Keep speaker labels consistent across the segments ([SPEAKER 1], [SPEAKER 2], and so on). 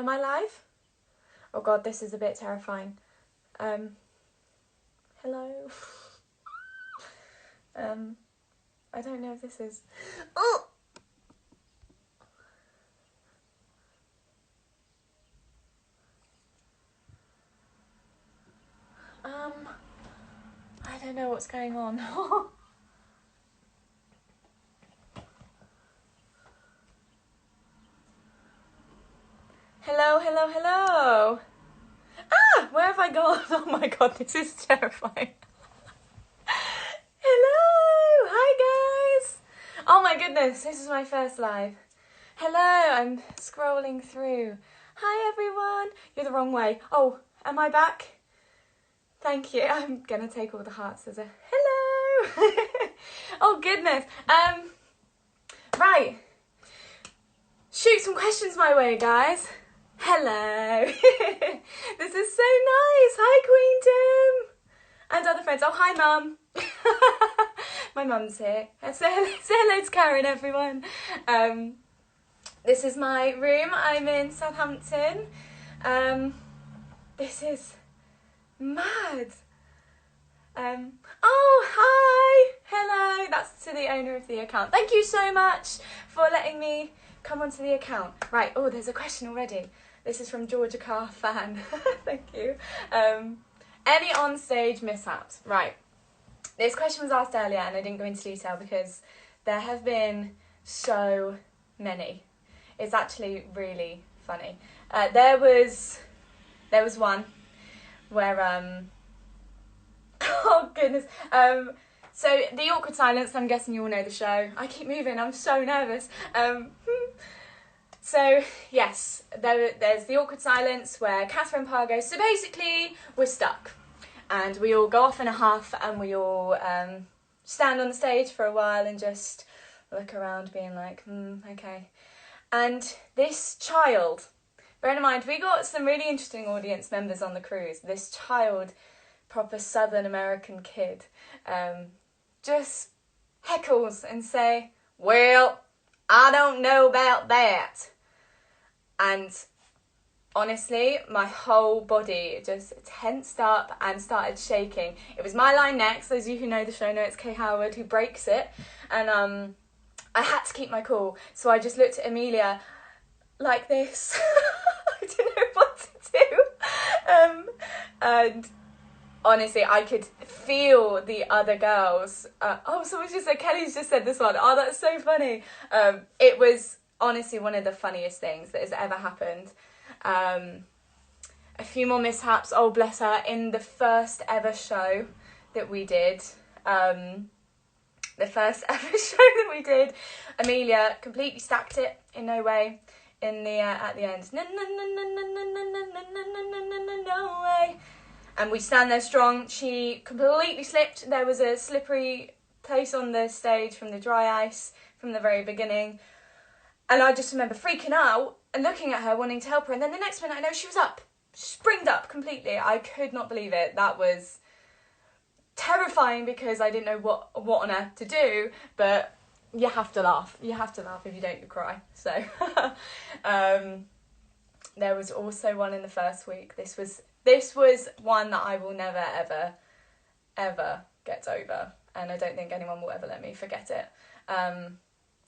[SPEAKER 1] Am I live? Oh god, this is a bit terrifying. Hello? I don't know if this is... Oh! I don't know what's going on. Hello, hello, hello. Ah, where have I gone? Oh my god, this is terrifying. Hello, hi guys. Oh my goodness, this is my first live. Hello, I'm scrolling through. Hi everyone. You're the wrong way. Oh, am I back? Thank you. I'm gonna take all the hearts as a hello. Oh goodness. Right. Shoot some questions my way, guys. Hello. This is so nice. Hi, Queen Tim. And other friends. Oh, hi, Mum. My mum's here. Say hello to Karen, everyone. This is my room. I'm in Southampton. This is mad. Oh, hi. Hello. That's to the owner of the account. Thank you so much for letting me come onto the account. Right. Oh, there's a question already. This is from Georgia Carr fan. Thank you. Any on-stage mishaps? Right. This question was asked earlier and I didn't go into detail because there have been so many. It's actually really funny. There was one where oh goodness. So the awkward silence. I'm guessing you all know the show. I keep moving. I'm so nervous. So yes, there's the awkward silence where Catherine Parr goes, so basically we're stuck. And we all go off in a huff and we all stand on the stage for a while and just look around being like, okay. And this child, bear in mind, we got some really interesting audience members on the cruise. This child, proper Southern American kid, just heckles and say, well, I don't know about that. And honestly, my whole body just tensed up and started shaking. It was my line next. Those of you who know the show know it's Kay Howard who breaks it. And I had to keep my cool. So I just looked at Amelia like this. I didn't know what to do. And honestly, I could feel the other girls. Oh, someone just said, Kelly's just said this one. Oh, that's so funny. It was honestly one of the funniest things that has ever happened. A few more mishaps. Oh, bless her. In the first ever show that we did, Amelia completely stacked it in no way. In the at the end, no way. And we stand there strong. She completely slipped. There was a slippery place on the stage from the dry ice from the very beginning. And I just remember freaking out and looking at her, wanting to help her. And then the next minute I know she was up, springed up completely. I could not believe it. That was terrifying because I didn't know what on earth to do. But you have to laugh. You have to laugh. If you don't, you cry. So there was also one in the first week. This was one that I will never, ever get over. And I don't think anyone will ever let me forget it.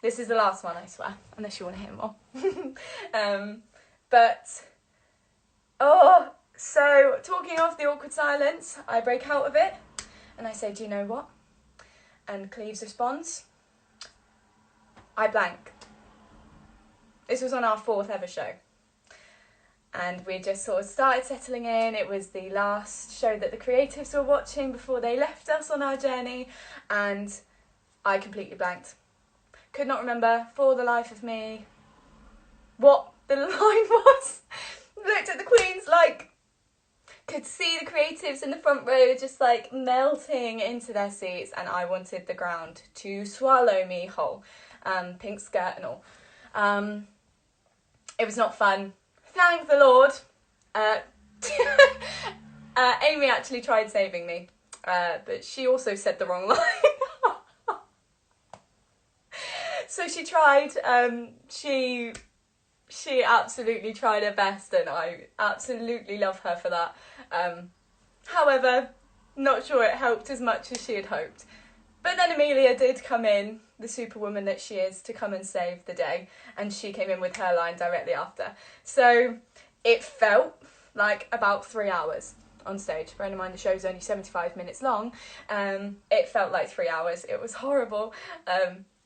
[SPEAKER 1] This is the last one, I swear, unless you want to hear more. So talking of the awkward silence, I break out of it and I say, do you know what? And Cleves responds, I blank. This was on our 4th ever show. And we just sort of started settling in. It was the last show that the creatives were watching before they left us on our journey. And I completely blanked. Could not remember for the life of me what the line was. Looked at the queens like, could see the creatives in the front row just like melting into their seats, and I wanted the ground to swallow me whole. Pink skirt and all. It was not fun. Thank the Lord. Amy actually tried saving me, but she also said the wrong line. So she tried. She she absolutely tried her best, and I absolutely love her for that. However, not sure it helped as much as she had hoped. But then Amelia did come in, the superwoman that she is, to come and save the day, and she came in with her line directly after. So it felt like about 3 hours on stage. Bearing in mind the show's only 75 minutes long, it felt like 3 hours. It was horrible.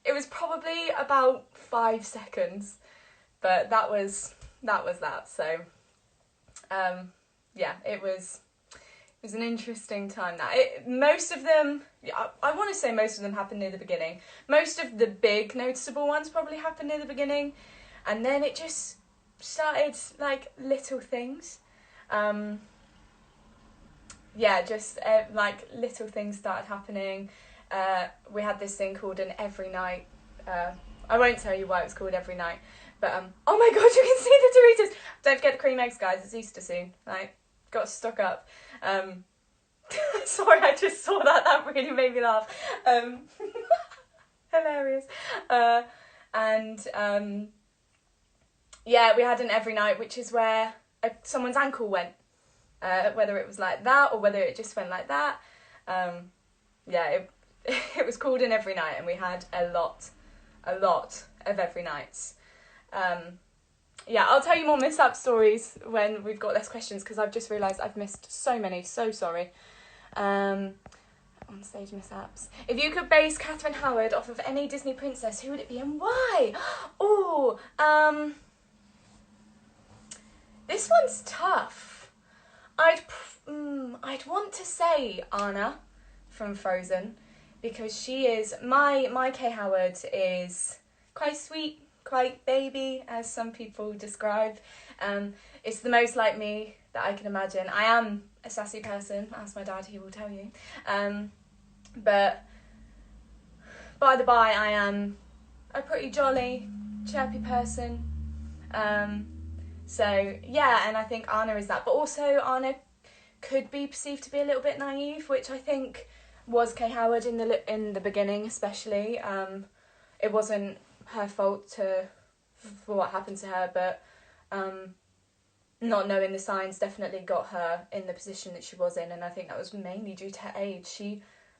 [SPEAKER 1] It was probably about 5 seconds, but that was that. So yeah, it was an interesting time. Most of them, I want to say most of them happened near the beginning. Most of the big noticeable ones probably happened near the beginning, and then it just started like little things. Yeah, just like little things started happening. We had this thing called an every night. I won't tell you why it was called every night, but oh my god, you can see the Doritos. Don't forget the cream eggs, guys. It's Easter soon. Like, got to stock up. Sorry, I just saw that. That really made me laugh. Hilarious. Yeah, we had an every night, which is where someone's ankle went. Whether it was like that or whether it just went like that. Yeah, it was called an every night, and we had a lot of every nights. Yeah, I'll tell you more miss-up stories when we've got less questions, because I've just realised I've missed so many. So sorry. On stage mishaps. If you could base Catherine Howard off of any Disney princess, who would it be and why? Oh, this one's tough. I'd want to say Anna from Frozen, because she is my Kay Howard is quite sweet, quite baby, as some people describe. It's the most like me that I can imagine. I am a sassy person, ask my dad, he will tell you. But by the by, I am a pretty jolly, chirpy person. So yeah, and I think Anna is that. But also Anna could be perceived to be a little bit naive, which I think was Kay Howard in the beginning, especially. It wasn't her fault for what happened to her, but not knowing the signs definitely got her in the position that she was in, and I think that was mainly due to her age.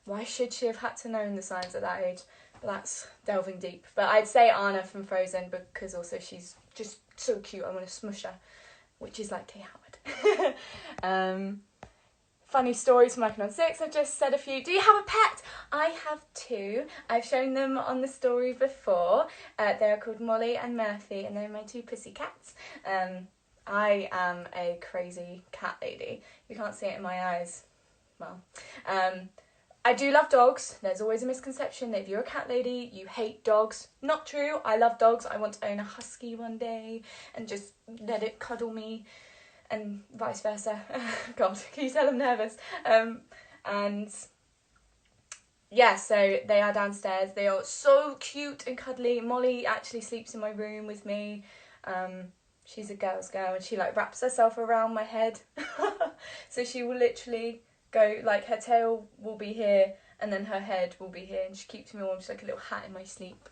[SPEAKER 1] Why should she have had to know the signs at that age? But that's delving deep. But I'd say Anna from Frozen, because also she's just so cute. I want to smush her, which is like Kay Howard. Funny stories from Working on 6. I've just said a few. Do you have a pet? I have 2. I've shown them on the story before. They're called Molly and Murphy, and they're my 2 pussy cats. I am a crazy cat lady. You can't see it in my eyes. Well, I do love dogs. There's always a misconception that if you're a cat lady, you hate dogs. Not true. I love dogs. I want to own a husky one day and just let it cuddle me, and vice versa. God, can you tell I'm nervous? And yeah, so they are downstairs. They are so cute and cuddly. Molly actually sleeps in my room with me. She's a girl's girl, and she like wraps herself around my head. So she will literally go, like, her tail will be here and then her head will be here, and she keeps me warm. She's like a little hat in my sleep.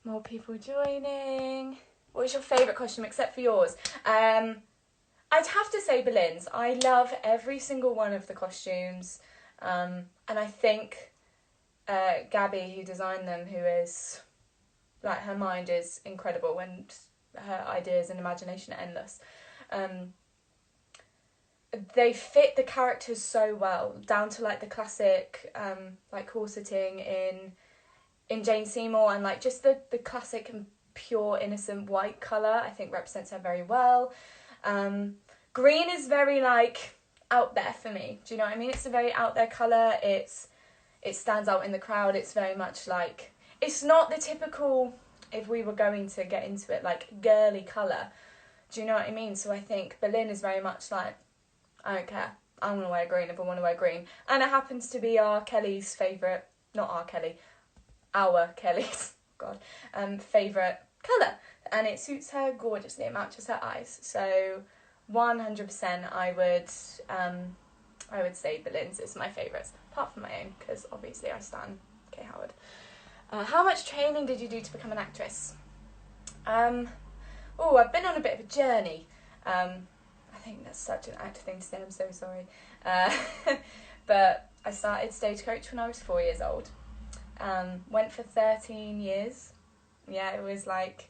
[SPEAKER 1] More people joining. What was your favourite costume except for yours? I'd have to say Belin's. I love every single one of the costumes. And I think Gabby, who designed them, who is, like, her mind is incredible and her ideas and imagination are endless. They fit the characters so well, down to like the classic like corseting in Jane Seymour, and like just the classic and pure innocent white colour I think represents her very well. Green is very like out there for me, do you know what I mean? It's a very out there colour. It stands out in the crowd. It's very much like, it's not the typical, if we were going to get into it, like girly colour, do you know what I mean? So I think Berlin is very much like, I don't care, I'm going to wear green if I want to wear green. And it happens to be our Kelly's favourite, not our Kelly, our Kelly's, God, favourite colour. And it suits her gorgeously, it matches her eyes. So 100% I would say Berlin's is my favourites, apart from my own, because obviously I stan Kay Howard. How much training did you do to become an actress? I've been on a bit of a journey. I think that's such an actor thing to say, I'm so sorry. But I started stagecoach when I was 4 years old. Went for 13 years. Yeah, it was like,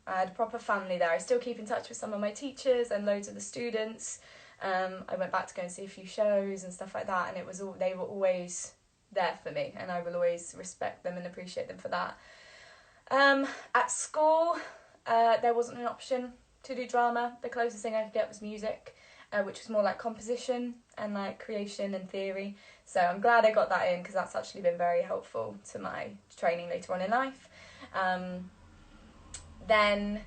[SPEAKER 1] I had a proper family there. I still keep in touch with some of my teachers and loads of the students. I went back to go and see a few shows and stuff like that, and they were always there for me, and I will always respect them and appreciate them for that. At school, there wasn't an option to do drama. The closest thing I could get was music, which was more like composition and like creation and theory. So I'm glad I got that in, because that's actually been very helpful to my training later on in life. Then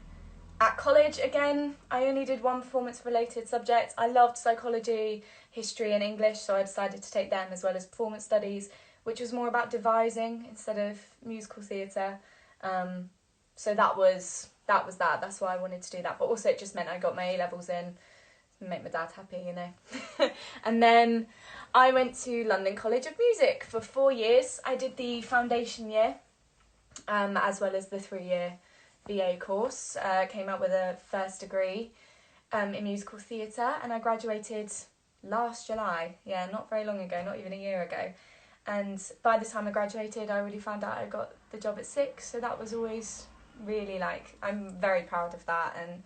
[SPEAKER 1] at college, again, I only did one performance-related subject. I loved psychology, history and English, so I decided to take them as well as performance studies, which was more about devising instead of musical theatre. So that was that. That's why I wanted to do that. But also it just meant I got my A-levels in, make my dad happy, you know. And then I went to London College of Music for 4 years. I did the foundation year, as well as the 3-year BA course. Came out with a first degree in musical theatre, and I graduated last July. Yeah, not very long ago, not even a year ago. And by the time I graduated, I already found out I got the job at Six, so that was always really, like, I'm very proud of that and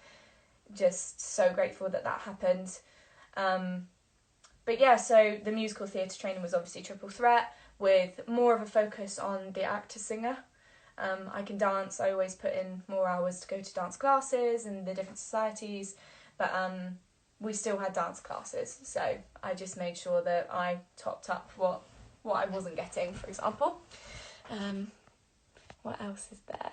[SPEAKER 1] just so grateful that happened. But yeah, so the musical theatre training was obviously triple threat, with more of a focus on the actor-singer. I can dance. I always put in more hours to go to dance classes and the different societies, but we still had dance classes, so I just made sure that I topped up what I wasn't getting, for example. What else is there?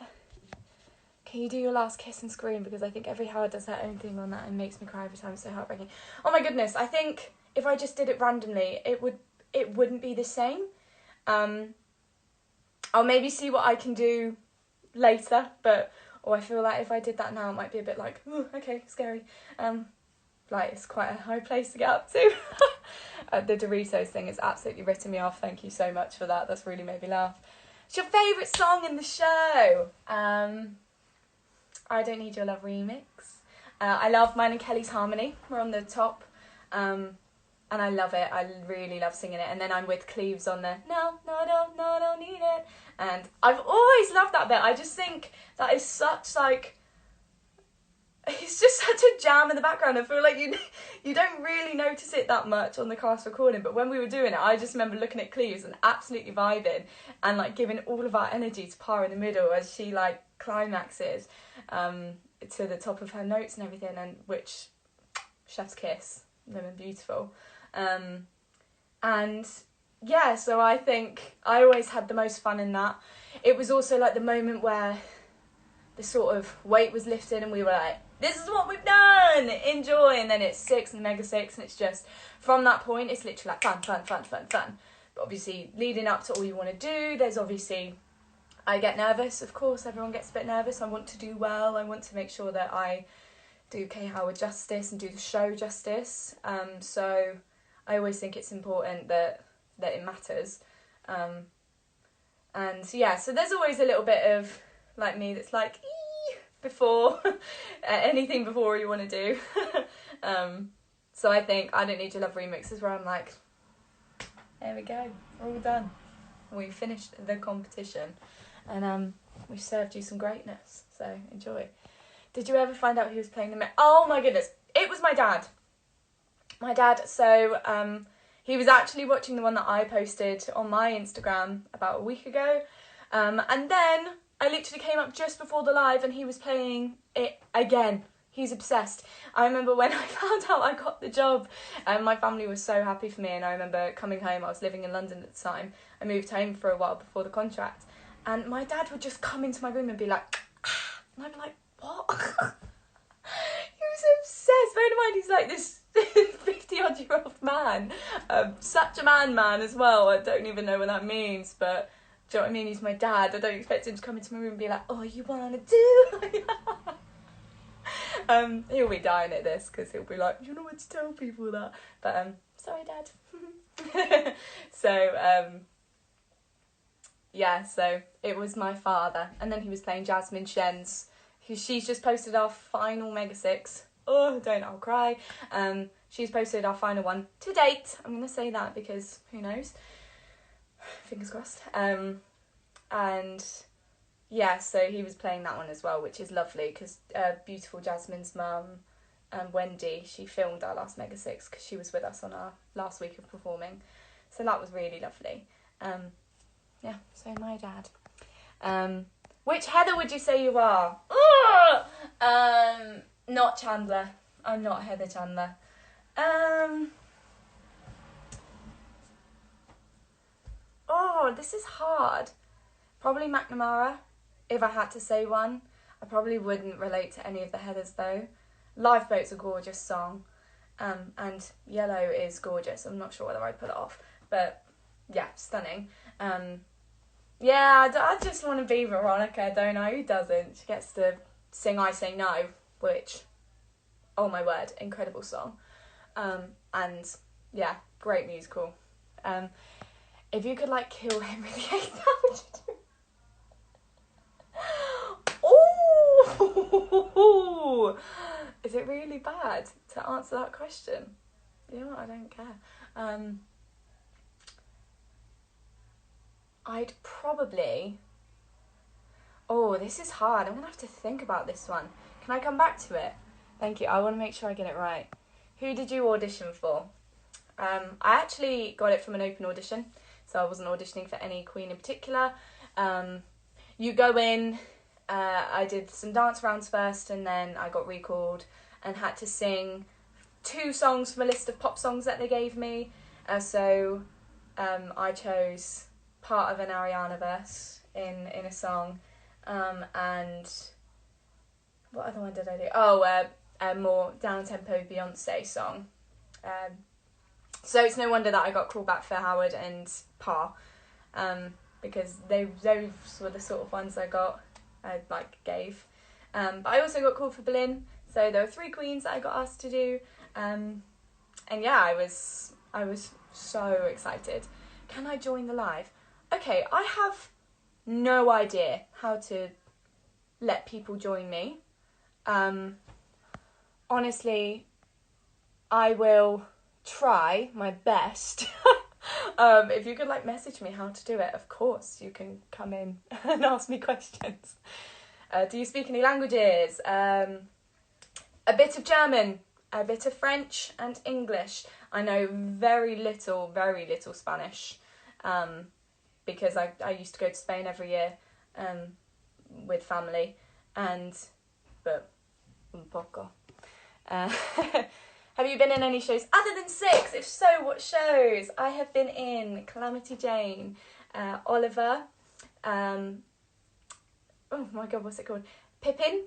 [SPEAKER 1] Can you do your last kiss and scream? Because I think every Howard does her own thing on that and makes me cry every time. It's so heartbreaking. Oh my goodness, I think if I just did it randomly, it wouldn't be the same. I'll maybe see what I can do later, but I feel like if I did that now, it might be a bit like, oh, okay, scary. Like, it's quite a high place to get up to. The Doritos thing has absolutely written me off. Thank you so much for that. That's really made me laugh. What's your favourite song in the show? I Don't Need Your Love remix. I love mine and Kelly's harmony. We're on the top. And I love it. I really love singing it. And then I'm with Cleves on the no, don't need it. And I've always loved that bit. I just think that is such, like, it's just such a jam in the background. I feel like you don't really notice it that much on the cast recording, but when we were doing it, I just remember looking at Cleves and absolutely vibing and, like, giving all of our energy to Parr in the middle as she, like, climaxes to the top of her notes and everything, and which, chef's kiss, women beautiful. And yeah, so I think I always had the most fun in that. It was also like the moment where the sort of weight was lifted and we were like, this is what we've done, enjoy. And then it's Six and Mega Six, and it's just, from that point, it's literally like fun. But obviously, leading up to all you want to do, there's obviously, I get nervous, of course, everyone gets a bit nervous. I want to do well, I want to make sure that I do K Howard justice and do the show justice. So I always think it's important that it matters. And yeah, so there's always a little bit of, like me, that's like, before, anything before you want to do. So I think I Don't Need Your Love remix is where I'm like, there we go, we're all done. We finished the competition and we served you some greatness, so enjoy. Did you ever find out who was playing the Oh my goodness, it was my dad. So he was actually watching the one that I posted on my Instagram about a week ago, and then I literally came up just before the live and he was playing it again. He's obsessed. I remember when I found out I got the job, my family was so happy for me, and I remember coming home. I was living in London at the time. I moved home for a while before the contract, and my dad would just come into my room and be like, ah, and I'd be like, what? He was obsessed. Bear in mind, he's like this 50-odd-year-old man. Such a man as well. I don't even know what that means, but do you know what I mean? He's my dad. I don't expect him to come into my room and be like, oh, you want to do? He'll be dying at this because he'll be like, you know what to tell people that. But sorry, Dad. So yeah, so it was my father, and then he was playing Jasmine Shen's, because she's just posted our final Mega 6. Oh, I'll cry. She's posted our final one to date. I'm going to say that because who knows? Fingers crossed. And yeah, so he was playing that one as well, which is lovely because beautiful Jasmine's mum, Wendy, she filmed our last Mega 6 because she was with us on our last week of performing. So that was really lovely. Yeah, so my dad. Which Heather would you say you are? Not Chandler. I'm not Heather Chandler. This is hard. Probably McNamara, if I had to say one. I probably wouldn't relate to any of the Heathers though. Lifeboat's a gorgeous song. And Yellow is gorgeous. I'm not sure whether I'd pull it off. But yeah, stunning. Yeah, I just want to be Veronica, don't I? Who doesn't? She gets to sing I Say No, which, oh my word, incredible song. And yeah, great musical. If you could like kill Henry VIII, how would you do? Oh, is it really bad to answer that question? You know what? I don't care. I'd probably... Oh, this is hard. I'm going to have to think about this one. Can I come back to it? Thank you. I want to make sure I get it right. Who did you audition for? I actually got it from an open audition, so I wasn't auditioning for any queen in particular. You go in, I did some dance rounds first, and then I got recalled and had to sing 2 songs from a list of pop songs that they gave me. So I chose part of an Ariana verse in a song, and what other one did I do? A more down-tempo Beyonce song. So it's no wonder that I got called back for Howard and Parr, because those were the sort of ones I gave. But I also got called for Berlin, so there were 3 queens that I got asked to do, and yeah, I was so excited. Can I join the live? Okay, I have no idea how to let people join me. Honestly, I will try my best. If you could message me how to do it, of course you can come in and ask me questions. Do you speak any languages? A bit of German, a bit of French and English. I know very little Spanish, because I used to go to Spain every year with family, but un poco. Have you been in any shows other than 6? If so, what shows? I have been in Calamity Jane, Oliver, oh my god, what's it called? Pippin,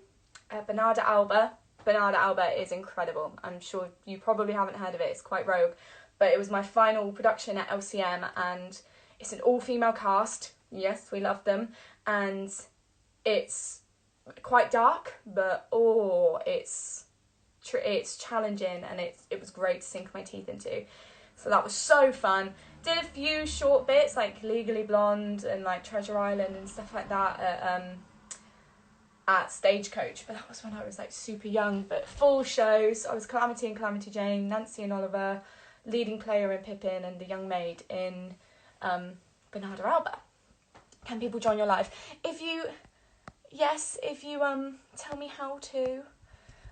[SPEAKER 1] Bernarda Alba. Bernarda Alba is incredible. I'm sure you probably haven't heard of it, it's quite rogue. But it was my final production at LCM, and it's an all-female cast. Yes, we love them. And it's quite dark, but it's challenging, and it was great to sink my teeth into. So that was so fun. Did a few short bits like Legally Blonde and like Treasure Island and stuff like that at Stagecoach, but that was when I was like super young. But full shows, I was Calamity and Calamity Jane, Nancy and Oliver, leading player in Pippin, and the young maid in Bernarda Alba. Can people join your live? If you tell me how to.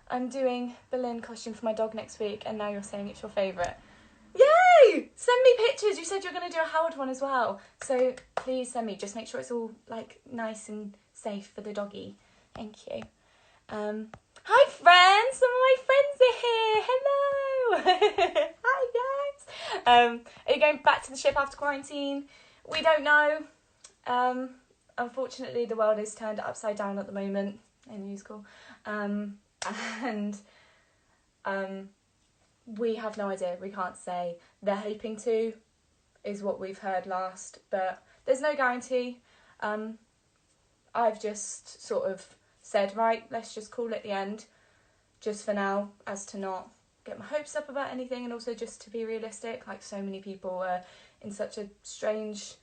[SPEAKER 1] I'm doing Berlin costume for my dog next week, and now you're saying it's your favourite. Yay! Send me pictures. You said you're going to do a Howard one as well. So please send me. Just make sure it's all like nice and safe for the doggy. Thank you. Hi friends! Some of my friends are here. Hello! Hi guys! Are you going back to the ship after quarantine? We don't know. Unfortunately, the world is turned upside down at the moment in musical. And we have no idea. We can't say. They're hoping to, is what we've heard last, but there's no guarantee. I've just sort of said, right, let's just call it the end, just for now, as to not get my hopes up about anything, and also just to be realistic. Like, so many people are in such a strange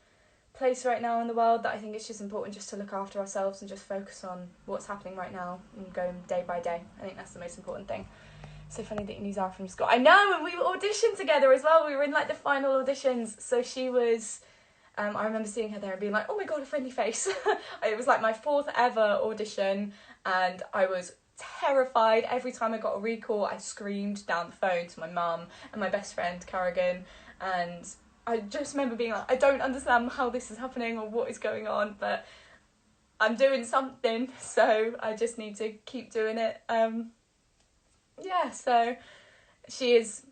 [SPEAKER 1] place right now in the world that I think it's just important just to look after ourselves and just focus on what's happening right now and going day by day. I think that's the most important thing. So funny that you knew Zara from school. I know, and we auditioned together as well. We were in like the final auditions. So she was, I remember seeing her there and being like, oh my God, a friendly face. It was like my 4th ever audition and I was terrified. Every time I got a recall, I screamed down the phone to my mum and my best friend, Carrigan, and I just remember being like, I don't understand how this is happening or what is going on, but I'm doing something, so I just need to keep doing it. Yeah, so she is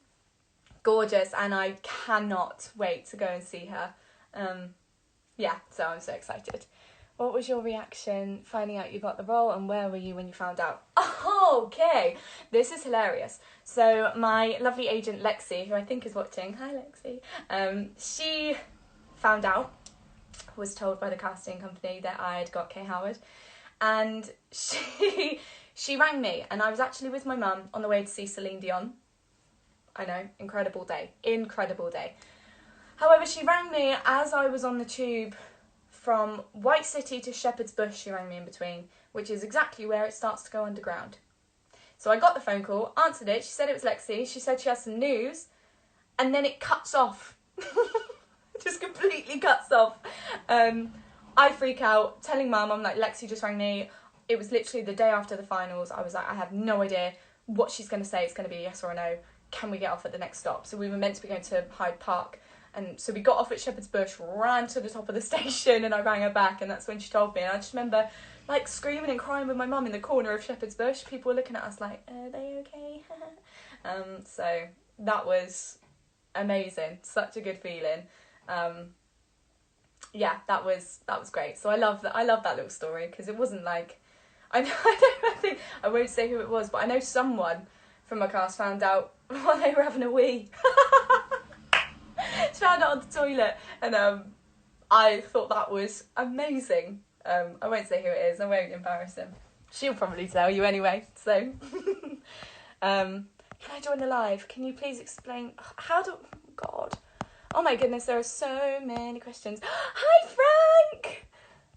[SPEAKER 1] gorgeous and I cannot wait to go and see her. Yeah, so I'm so excited. What was your reaction finding out you got the role and where were you when you found out? Oh, okay, this is hilarious. So my lovely agent Lexi, who I think is watching, hi Lexi, she found out, was told by the casting company that I'd got Kay Howard, and she rang me and I was actually with my mum on the way to see Celine Dion. I know, incredible day. However, she rang me as I was on the tube from White City to Shepherd's Bush. She rang me in between, which is exactly where it starts to go underground. So I got the phone call, answered it, she said it was Lexi, she said she has some news, and then it cuts off. Just completely cuts off. I freak out, telling mum, I'm like, Lexi just rang me. It was literally the day after the finals. I was like, I have no idea what she's going to say. It's going to be a yes or a no. Can we get off at the next stop? So we were meant to be going to Hyde Park. And so we got off at Shepherd's Bush, ran to the top of the station, and I rang her back, and that's when she told me. And I just remember, like, screaming and crying with my mum in the corner of Shepherd's Bush. People were looking at us like, are they okay? So that was amazing. Such a good feeling. Yeah, that was great. So I love that little story, because it wasn't like, I won't say who it was, but I know someone from my cast found out while they were having a wee. She found out on the toilet, and I thought that was amazing. I won't say who it is. I won't embarrass him. She'll probably tell you anyway. So, can I join the live? Can you please explain how do? God, oh my goodness, there are so many questions. Hi Frank.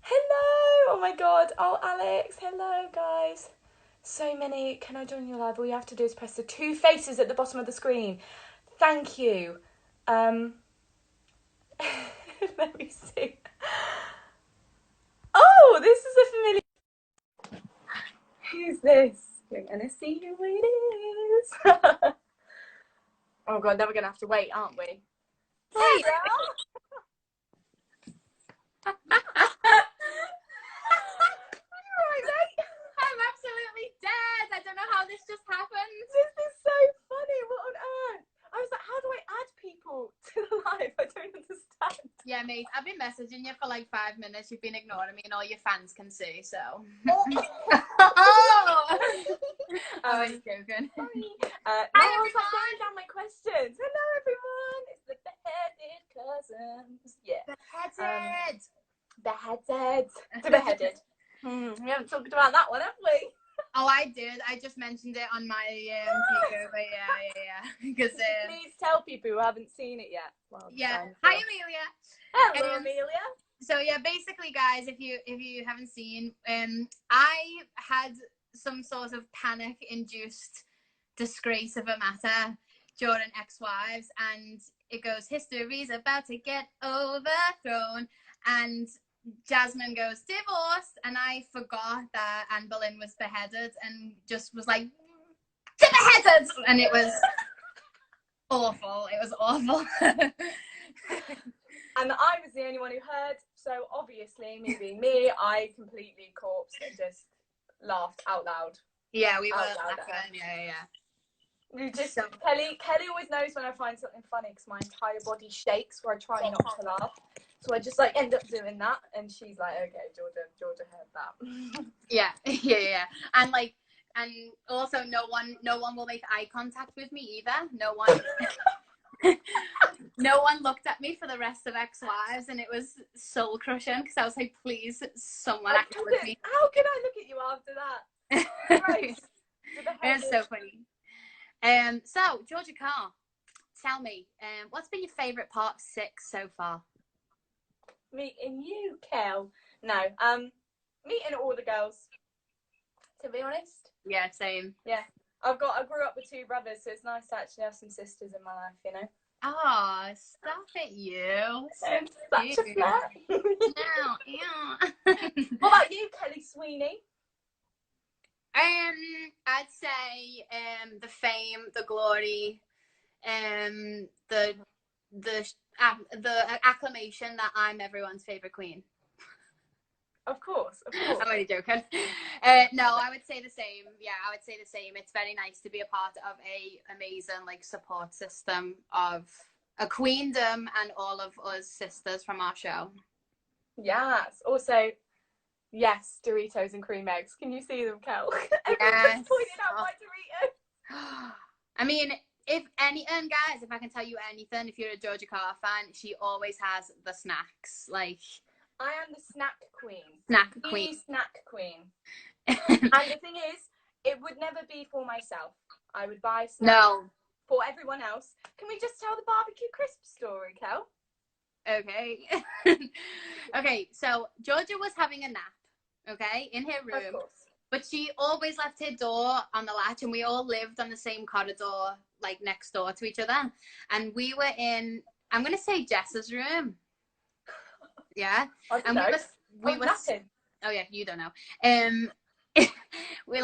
[SPEAKER 1] Hello. Oh my God. Oh Alex. Hello guys. So many. Can I join your live? All you have to do is press the 2 faces at the bottom of the screen. Thank you. Let me see. Oh, this is a familiar. Who's this? We're gonna see who it is. Oh God, now we're gonna have to wait, aren't we? Hey, girl. Right, mate.
[SPEAKER 2] I'm absolutely dead. I don't know how this just happened.
[SPEAKER 1] This is so funny. What on earth? I was like, how do I add people to the live? I don't understand.
[SPEAKER 2] Yeah, mate, I've been messaging you for like 5 minutes. You've been ignoring me and all your fans can see, so.
[SPEAKER 1] Oh!
[SPEAKER 2] I was joking.
[SPEAKER 1] Sorry.
[SPEAKER 2] Hi,
[SPEAKER 1] everyone.
[SPEAKER 2] everyone.
[SPEAKER 1] Going down my questions. Hello, everyone. It's the beheaded cousins. Yeah.
[SPEAKER 2] Beheaded.
[SPEAKER 1] Beheaded. The beheaded. We haven't talked about that one, have we?
[SPEAKER 2] Oh, I did. I just mentioned it on my takeover. Yeah. Because
[SPEAKER 1] please tell people who haven't seen it yet. Well,
[SPEAKER 2] yeah. Hi, Amelia.
[SPEAKER 1] Hello, Amelia.
[SPEAKER 2] So yeah, basically, guys, if you haven't seen, I had some sort of panic-induced disgrace of a matter during Ex-Wives, and it goes, history's about to get overthrown, and Jasmine goes, divorced, and I forgot that Anne Boleyn was beheaded and just was like, beheaded, and it was awful. It was awful.
[SPEAKER 1] And I was the only one who heard, so obviously, me being me, I completely corpsed and just laughed out loud.
[SPEAKER 2] Yeah, we were laughing. Yeah.
[SPEAKER 1] We just Kelly always knows when I find something funny because my entire body shakes where I try not to laugh. So I just like end up doing that, and she's like, "Okay, Georgia heard that."
[SPEAKER 2] Yeah. And also no one will make eye contact with me either. No one looked at me for the rest of Ex-Wives, and it was soul crushing because I was like, please, someone act with me.
[SPEAKER 1] How can I look at you after that? Right.
[SPEAKER 2] It's so funny. So Georgia Carr, tell me, what's been your favourite part of 6 so far?
[SPEAKER 1] meeting you, Kel. No, meeting all the girls, to be honest.
[SPEAKER 2] Yeah, same.
[SPEAKER 1] Yeah. I grew up with two brothers, so it's nice to actually have some sisters in my life, you know?
[SPEAKER 2] Oh, stop it, you.
[SPEAKER 1] I'm such a flirt.
[SPEAKER 2] No, ew.
[SPEAKER 1] What about you, Kelly Sweeney?
[SPEAKER 2] I'd say the fame, the glory, the acclamation that I'm everyone's favorite queen.
[SPEAKER 1] Of course.
[SPEAKER 2] I'm only joking. No, I would say the same. Yeah, I would say the same. It's very nice to be a part of a amazing like support system of a queendom and all of us sisters from our show.
[SPEAKER 1] Yes. Also, yes, Doritos and cream eggs. Can you see them, Kel?
[SPEAKER 2] Yes.
[SPEAKER 1] Pointing out my Doritos.
[SPEAKER 2] I mean, if guys, if I can tell you anything, if you're a Georgia Carr fan, she always has the snacks. Like,
[SPEAKER 1] I am the snack queen.
[SPEAKER 2] Snack queen.
[SPEAKER 1] Snack queen. And the thing is, it would never be for myself. I would buy snacks for everyone else. Can we just tell the barbecue crisp story, Kel?
[SPEAKER 2] Okay. Okay, so Georgia was having a nap, okay, in her room.
[SPEAKER 1] Of course.
[SPEAKER 2] But she always left her door on the latch, and we all lived on the same corridor, like next door to each other. And we were in, I'm going to say Jess's room. Yeah. And we were oh yeah, you don't know. We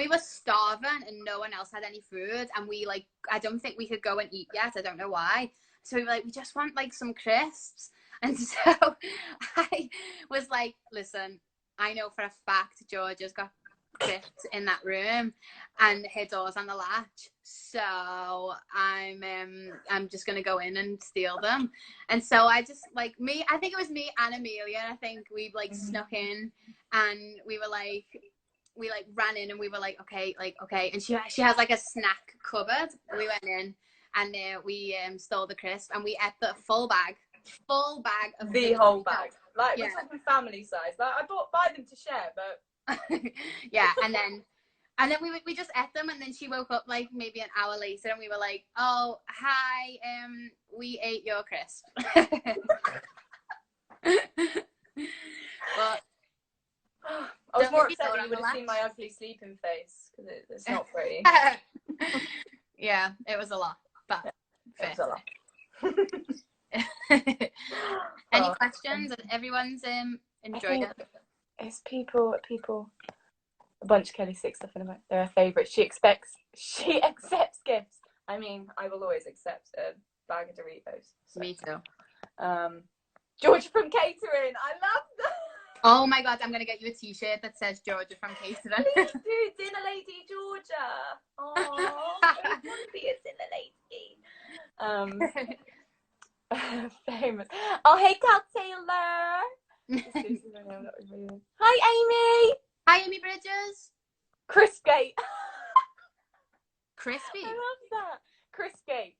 [SPEAKER 2] were starving and no one else had any food, and we like, I don't think we could go and eat yet. I don't know why. So we were like, we just want like some crisps. And so I was like, listen, I know for a fact Georgia's got crisps in that room and her door's on the latch, so I'm just gonna go in and steal them. And so I just like I think it was me and Amelia, I think we like snuck in, and we ran in and we were like okay, and she has like a snack cupboard. We went in and we stole the crisp and we ate the full bag of
[SPEAKER 1] the whole bag. Like,
[SPEAKER 2] yeah.
[SPEAKER 1] we're talking family size. Like, I buy them to share, but
[SPEAKER 2] yeah, and then we just ate them, and then she woke up like maybe an hour later, and we were like, oh hi, we ate your crisp. But
[SPEAKER 1] I was more upset that you would have seen my ugly sleeping face, because it's not pretty.
[SPEAKER 2] Yeah, it was a lot, but
[SPEAKER 1] it was a lot.
[SPEAKER 2] Any questions? Everyone's enjoyed it.
[SPEAKER 1] It's people. A bunch of Kelly Six stuff in about. They're her favourite. She accepts gifts. I mean, I will always accept a bag of Doritos. So.
[SPEAKER 2] Me too.
[SPEAKER 1] Georgia from Catering. I love that.
[SPEAKER 2] Oh my god, I'm gonna get you a T-shirt that says Georgia from Catering.
[SPEAKER 1] Please do, Dinner Lady Georgia. Oh, I want to be a dinner lady. Famous. Oh, hey, Cal Taylor. Hi, Amy.
[SPEAKER 2] Hi, Amy Bridges.
[SPEAKER 1] Crispgate.
[SPEAKER 2] Crispy.
[SPEAKER 1] I love that. Crispgate.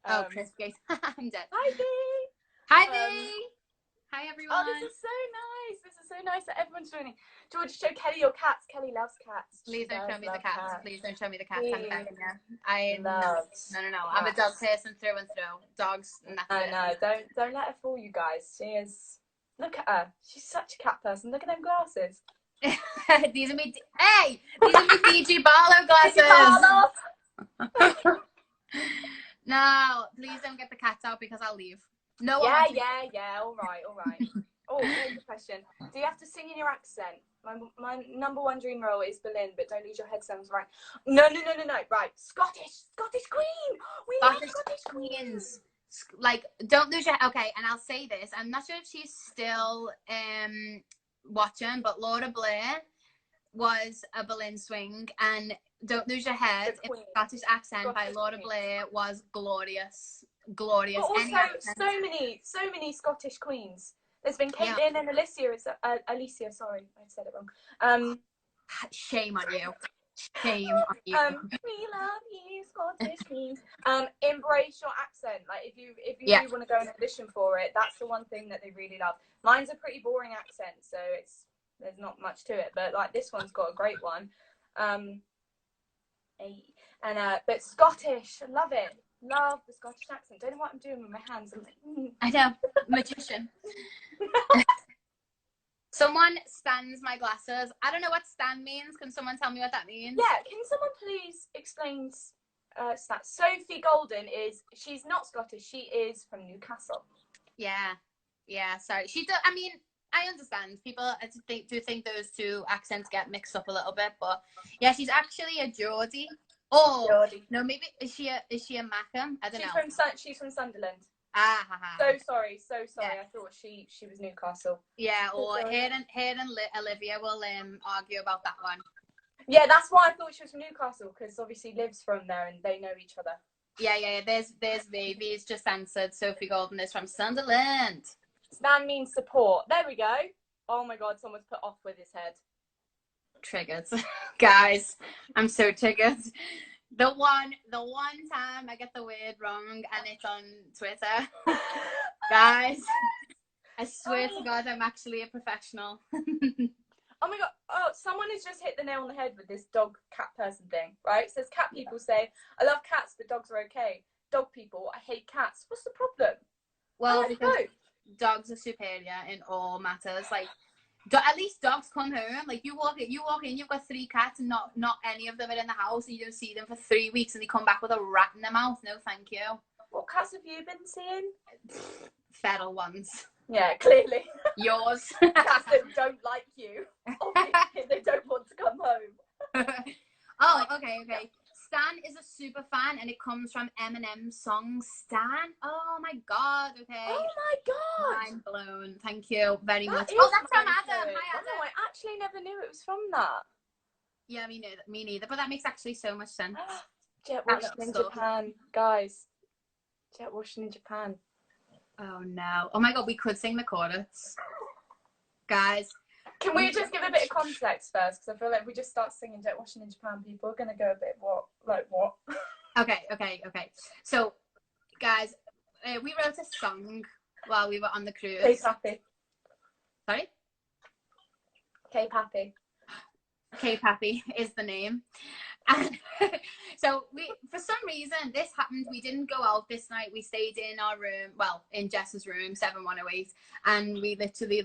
[SPEAKER 2] Crispgate. I'm dead.
[SPEAKER 1] Hi, Dee.
[SPEAKER 2] Hi, Dee. Hi, everyone.
[SPEAKER 1] Oh, this is so nice. This is so nice that everyone's joining. George, show Kelly your cats. Kelly loves cats.
[SPEAKER 2] Please don't show me the cats. Please don't show me the cats.
[SPEAKER 1] Please.
[SPEAKER 2] I'm begging you. No. I'm a dog person through and through. Dogs, and that's it.
[SPEAKER 1] No, don't let her fool you guys. She is. Look at her. She's such a cat person. Look at them glasses.
[SPEAKER 2] These are me. Hey, these are me DG Barlow glasses. No, please don't get the cats out because I'll leave. No.
[SPEAKER 1] Yeah. All right. Oh, here's a question. Do you have to sing in your accent? My number one dream role is Berlin, but don't lose your head sounds right. No. Right, Scottish queen. We love Scottish queens.
[SPEAKER 2] Like, don't lose your. Okay, and I'll say this. I'm not sure if she's still watching, but Laura Blair was a Berlin swing, and Don't Lose Your Head in Scottish accent by Laura Blair was glorious. But
[SPEAKER 1] also, so many Scottish queens. There's been Caitlin and Alicia. Sorry, I said it wrong.
[SPEAKER 2] Shame on you. Shame on you.
[SPEAKER 1] We love you, Scottish queens. Embrace your accent. Like, if you do want to go and audition for it, that's the one thing that they really love. Mine's a pretty boring accent, so there's not much to it. But like, this one's got a great one. But Scottish, love it. love the Scottish accent. Don't know what I'm doing with my hands. I'm like,
[SPEAKER 2] I know, magician. Someone stands my glasses. I don't know what stand means. Can someone tell me what that means?
[SPEAKER 1] Yeah, can someone please explain that? Sophie Golden she's not Scottish, she is from Newcastle.
[SPEAKER 2] Yeah, sorry. She does, I mean, I understand. People do think those two accents get mixed up a little bit, but yeah, she's actually a Geordie. Oh,
[SPEAKER 1] Geordie.
[SPEAKER 2] No, maybe, is she a Mackham? I don't know.
[SPEAKER 1] She's from Sunderland.
[SPEAKER 2] Ha.
[SPEAKER 1] So sorry.
[SPEAKER 2] Yeah.
[SPEAKER 1] I thought she was Newcastle.
[SPEAKER 2] Yeah, or her and Olivia will argue about that one.
[SPEAKER 1] Yeah, that's why I thought she was from Newcastle, because obviously Liv's from there and they know each other.
[SPEAKER 2] Yeah. There's Vivi's just answered. Sophie Golden is from Sunderland.
[SPEAKER 1] Stan means support. There we go. Oh my god, someone's put off with his head.
[SPEAKER 2] Triggered. Guys, I'm so triggered. The one time I get the word wrong and it's on Twitter. Guys, I swear to God, I'm actually a professional.
[SPEAKER 1] Oh my god, someone has just hit the nail on the head with this dog cat person thing, right? It says cat people say, I love cats, but dogs are okay. Dog people, I hate cats. What's the problem?
[SPEAKER 2] Well, because dogs are superior in all matters. Like, at least dogs come home. Like, you walk in, you've got 3 cats and not any of them are in the house, and you don't see them for 3 weeks and they come back with a rat in their mouth. No, thank you.
[SPEAKER 1] What cats have you been seeing?
[SPEAKER 2] Feral ones.
[SPEAKER 1] Yeah, clearly.
[SPEAKER 2] Yours.
[SPEAKER 1] Cats that don't like you. Obviously, they don't want to come home.
[SPEAKER 2] Oh, okay. Stan is a super fan, and it comes from Eminem's song Stan. Oh my god, okay.
[SPEAKER 1] Oh my god.
[SPEAKER 2] Mind blown. Thank you very much.
[SPEAKER 1] Oh,
[SPEAKER 2] that's from Adam. Hi, Adam.
[SPEAKER 1] Oh, I actually never knew it was from that.
[SPEAKER 2] Yeah, me neither. But that makes actually so much sense.
[SPEAKER 1] Jet washing in Japan, guys. Jet washing in Japan.
[SPEAKER 2] Oh no. Oh my god, we could sing the chorus. Guys.
[SPEAKER 1] Can we just give a bit of context first? Because I feel like if we just start singing Jet Washing in Japan, people are going to go a bit, what?
[SPEAKER 2] Okay. So, guys, we wrote a song while we were on the cruise.
[SPEAKER 1] Cape Happy.
[SPEAKER 2] Sorry?
[SPEAKER 1] Cape Happy.
[SPEAKER 2] Cape Happy is the name. And so for some reason, this happened. We didn't go out this night. We stayed in our room, well, in Jess's room, 7108. And we literally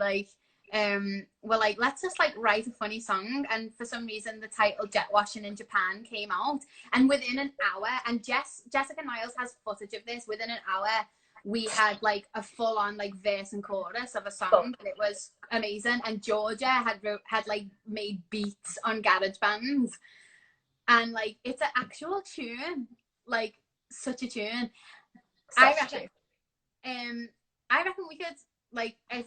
[SPEAKER 2] we're like, let's just write a funny song. And for some reason the title Jet Washing in Japan came out, and within an hour, and Jessica Niles has footage of this, within an hour we had a full-on verse and chorus of a song, and it was amazing. And Georgia had made beats on GarageBand, and it's an actual tune, such a tune. I reckon we could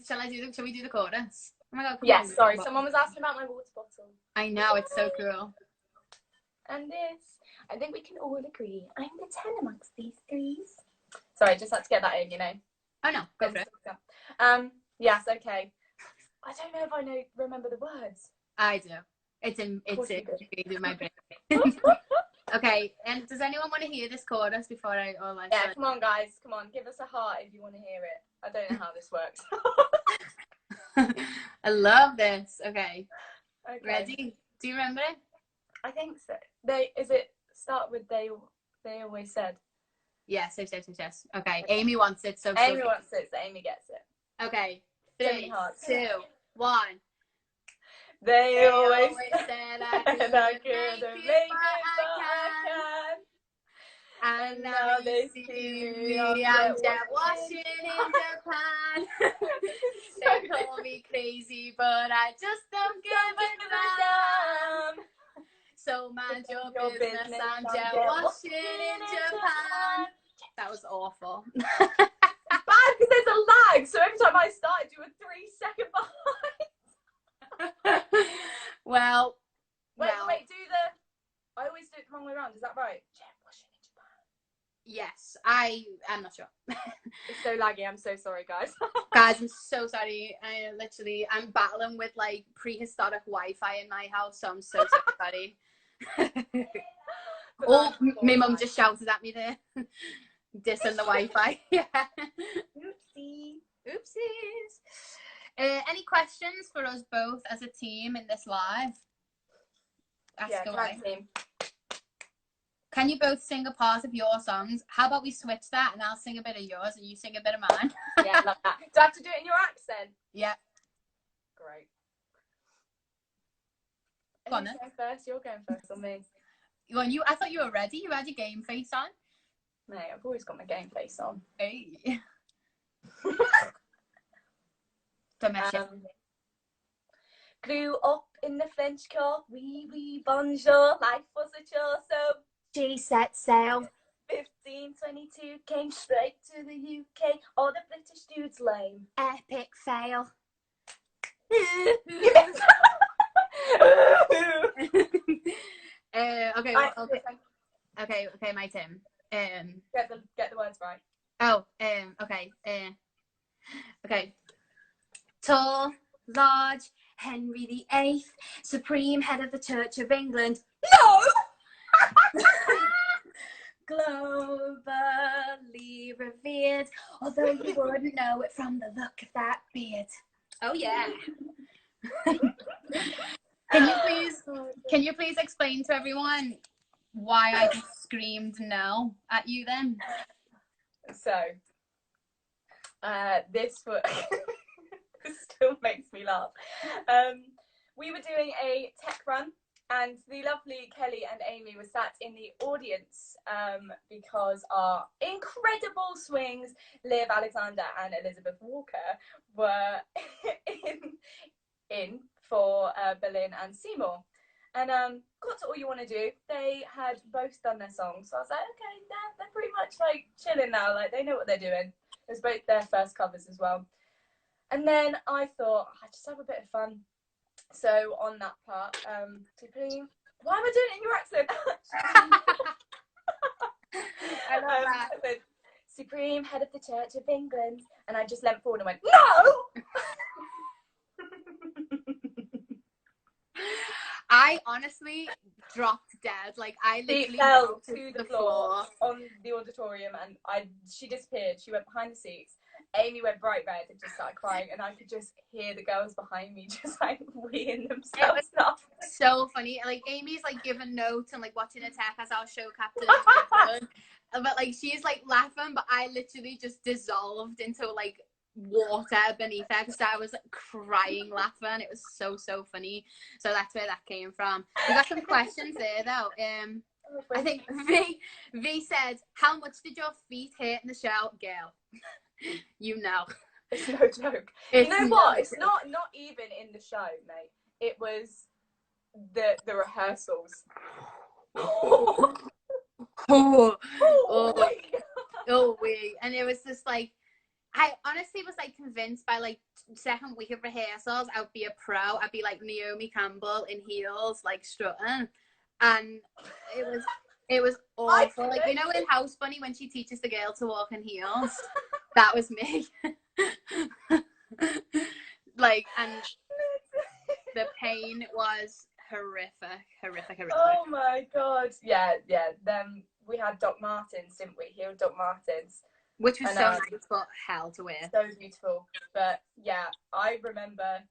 [SPEAKER 2] shall we do the chorus? Oh my god,
[SPEAKER 1] yes, sorry, someone was asking about my water bottle.
[SPEAKER 2] I know, it's so cool.
[SPEAKER 1] And this, I think we can all agree, I'm the 10 amongst these threes. Sorry, just had to get that in, you know.
[SPEAKER 2] Oh no, go for it.
[SPEAKER 1] Yes, okay. I don't know if I remember the words.
[SPEAKER 2] I do. It's in my brain. Okay, and does anyone want to hear this chorus before I...
[SPEAKER 1] Yeah, come on guys, come on, give us a heart if you want to hear it. I don't know how this works.
[SPEAKER 2] I love this. Okay. Ready? Do you remember it?
[SPEAKER 1] I think so. Start with they always said.
[SPEAKER 2] Yes. Okay, Amy wants it, so
[SPEAKER 1] Amy wants it, so Amy gets it.
[SPEAKER 2] Okay, 3, 2, 1.
[SPEAKER 1] They always
[SPEAKER 2] said I couldn't make it, but I can. And now they see me, I'm jet washing in Japan. They call me crazy, but I just don't give a damn. So mind your business, I'm jet washing in Japan. That was awful.
[SPEAKER 1] Bad because there's a lag, so every time I start, I do a 3-second behind.
[SPEAKER 2] Well,
[SPEAKER 1] wait, I always do it the wrong way around, is that right? Jet washing in Japan.
[SPEAKER 2] Yes, I am not sure.
[SPEAKER 1] It's so laggy, I'm so sorry, guys.
[SPEAKER 2] Guys, I'm so sorry. I'm battling with prehistoric Wi-Fi in my house, so I'm so sorry. Oh, my mum just shouted at me there. Dissing the Wi-Fi. Yeah. Oopsies. Any questions for us both as a team in this live? Ask away.
[SPEAKER 1] Team.
[SPEAKER 2] can you both sing a part of your songs? How about we switch that and I'll sing a bit of yours and you sing a bit of mine?
[SPEAKER 1] Yeah, I love that. Do I have to do it in your accent?
[SPEAKER 2] Yeah.
[SPEAKER 1] Great.
[SPEAKER 2] Go on then.
[SPEAKER 1] Going first? You're going first on me.
[SPEAKER 2] I thought you were ready. You had your game face on.
[SPEAKER 1] Mate, I've always got my game face on.
[SPEAKER 2] Hey. Don't mess it.
[SPEAKER 1] Grew up in the French court, oui, bonjour, life was a chore, so
[SPEAKER 2] She set sail.
[SPEAKER 1] 1522 came straight to the UK, all the British dudes lame.
[SPEAKER 2] Epic fail. Okay, okay, my turn.
[SPEAKER 1] Get the words right.
[SPEAKER 2] Okay. Tall, large, Henry VIII, supreme head of the Church of England.
[SPEAKER 1] No!
[SPEAKER 2] Globally revered, although you wouldn't know it from the look of that beard. Oh yeah. Can you please explain to everyone why I just screamed no at you then?
[SPEAKER 1] So, this still makes me laugh. We were doing a tech run, and the lovely Kelly and Amy were sat in the audience because our incredible swings, Liv Alexander and Elizabeth Walker, were in for Berlin and Seymour. And got to All You Want to Do. They had both done their songs, so I was like, okay, they're pretty much like chilling now. Like, they know what they're doing. It was both their first covers as well. And then I thought, I just have a bit of fun. So on that part, Supreme. Why am I doing it in your accent?
[SPEAKER 2] I love that.
[SPEAKER 1] I said, Supreme head of the Church of England, and I just leant forward and went, no.
[SPEAKER 2] I honestly dropped dead. Like, I literally
[SPEAKER 1] fell to the floor on the auditorium, and she disappeared. She went behind the seats. Amy went bright red and just started crying, and I could just hear the girls behind me just like weeing themselves up.
[SPEAKER 2] So funny. Like, Amy's like giving notes and like watching attack as our show captain. But like, she's like laughing, but I literally just dissolved into like water beneath her because I was like, crying laughing. It was so funny. So that's where that came from. We got some questions there though. I think V said, how much did your feet hurt in the show? Girl, you know,
[SPEAKER 1] it's no joke. You know what, it's not even in the show, mate. It was the rehearsals.
[SPEAKER 2] And it was just like, I honestly was like convinced by like second week of rehearsals I'd be a pro. I'd be like Naomi Campbell in heels, like strutting, and it was awful. Like, you know, in House Bunny when she teaches the girl to walk in heels, that was me. Like, and the pain was horrific.
[SPEAKER 1] Oh my god, yeah. Then we had Doc Martens, didn't we? Heel Doc Martens.
[SPEAKER 2] Which was so nice, but hell to wear.
[SPEAKER 1] So beautiful. But yeah, I remember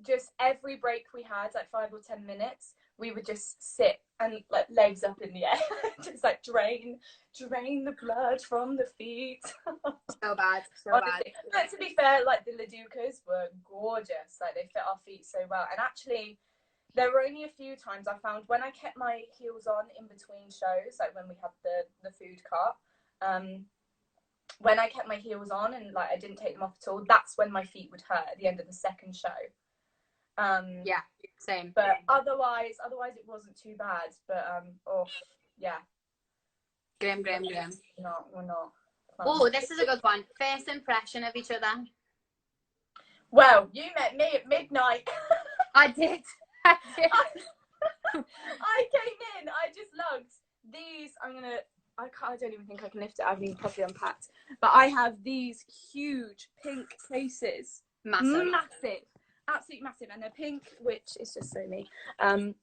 [SPEAKER 1] just every break we had, like 5 or 10 minutes, we would just sit and like legs up in the air, just like drain the blood from the feet.
[SPEAKER 2] So bad.
[SPEAKER 1] Honestly. But to be fair, like the Ladukas were gorgeous. Like, they fit our feet so well. And actually, there were only a few times I found when I kept my heels on in between shows, like when we had the food cart. When I kept my heels on and like I didn't take them off at all, that's when my feet would hurt at the end of the second show.
[SPEAKER 2] Yeah, same.
[SPEAKER 1] But otherwise it wasn't too bad. But yeah.
[SPEAKER 2] Grim.
[SPEAKER 1] We're not.
[SPEAKER 2] Oh, this is a good one. First impression of each other.
[SPEAKER 1] Well, you met me at midnight.
[SPEAKER 2] I did.
[SPEAKER 1] I came in. I just lugged these. I don't even think I can lift it. I haven't even properly unpacked. But I have these huge pink cases. Massive. Absolutely massive. And they're pink, which is just so me. And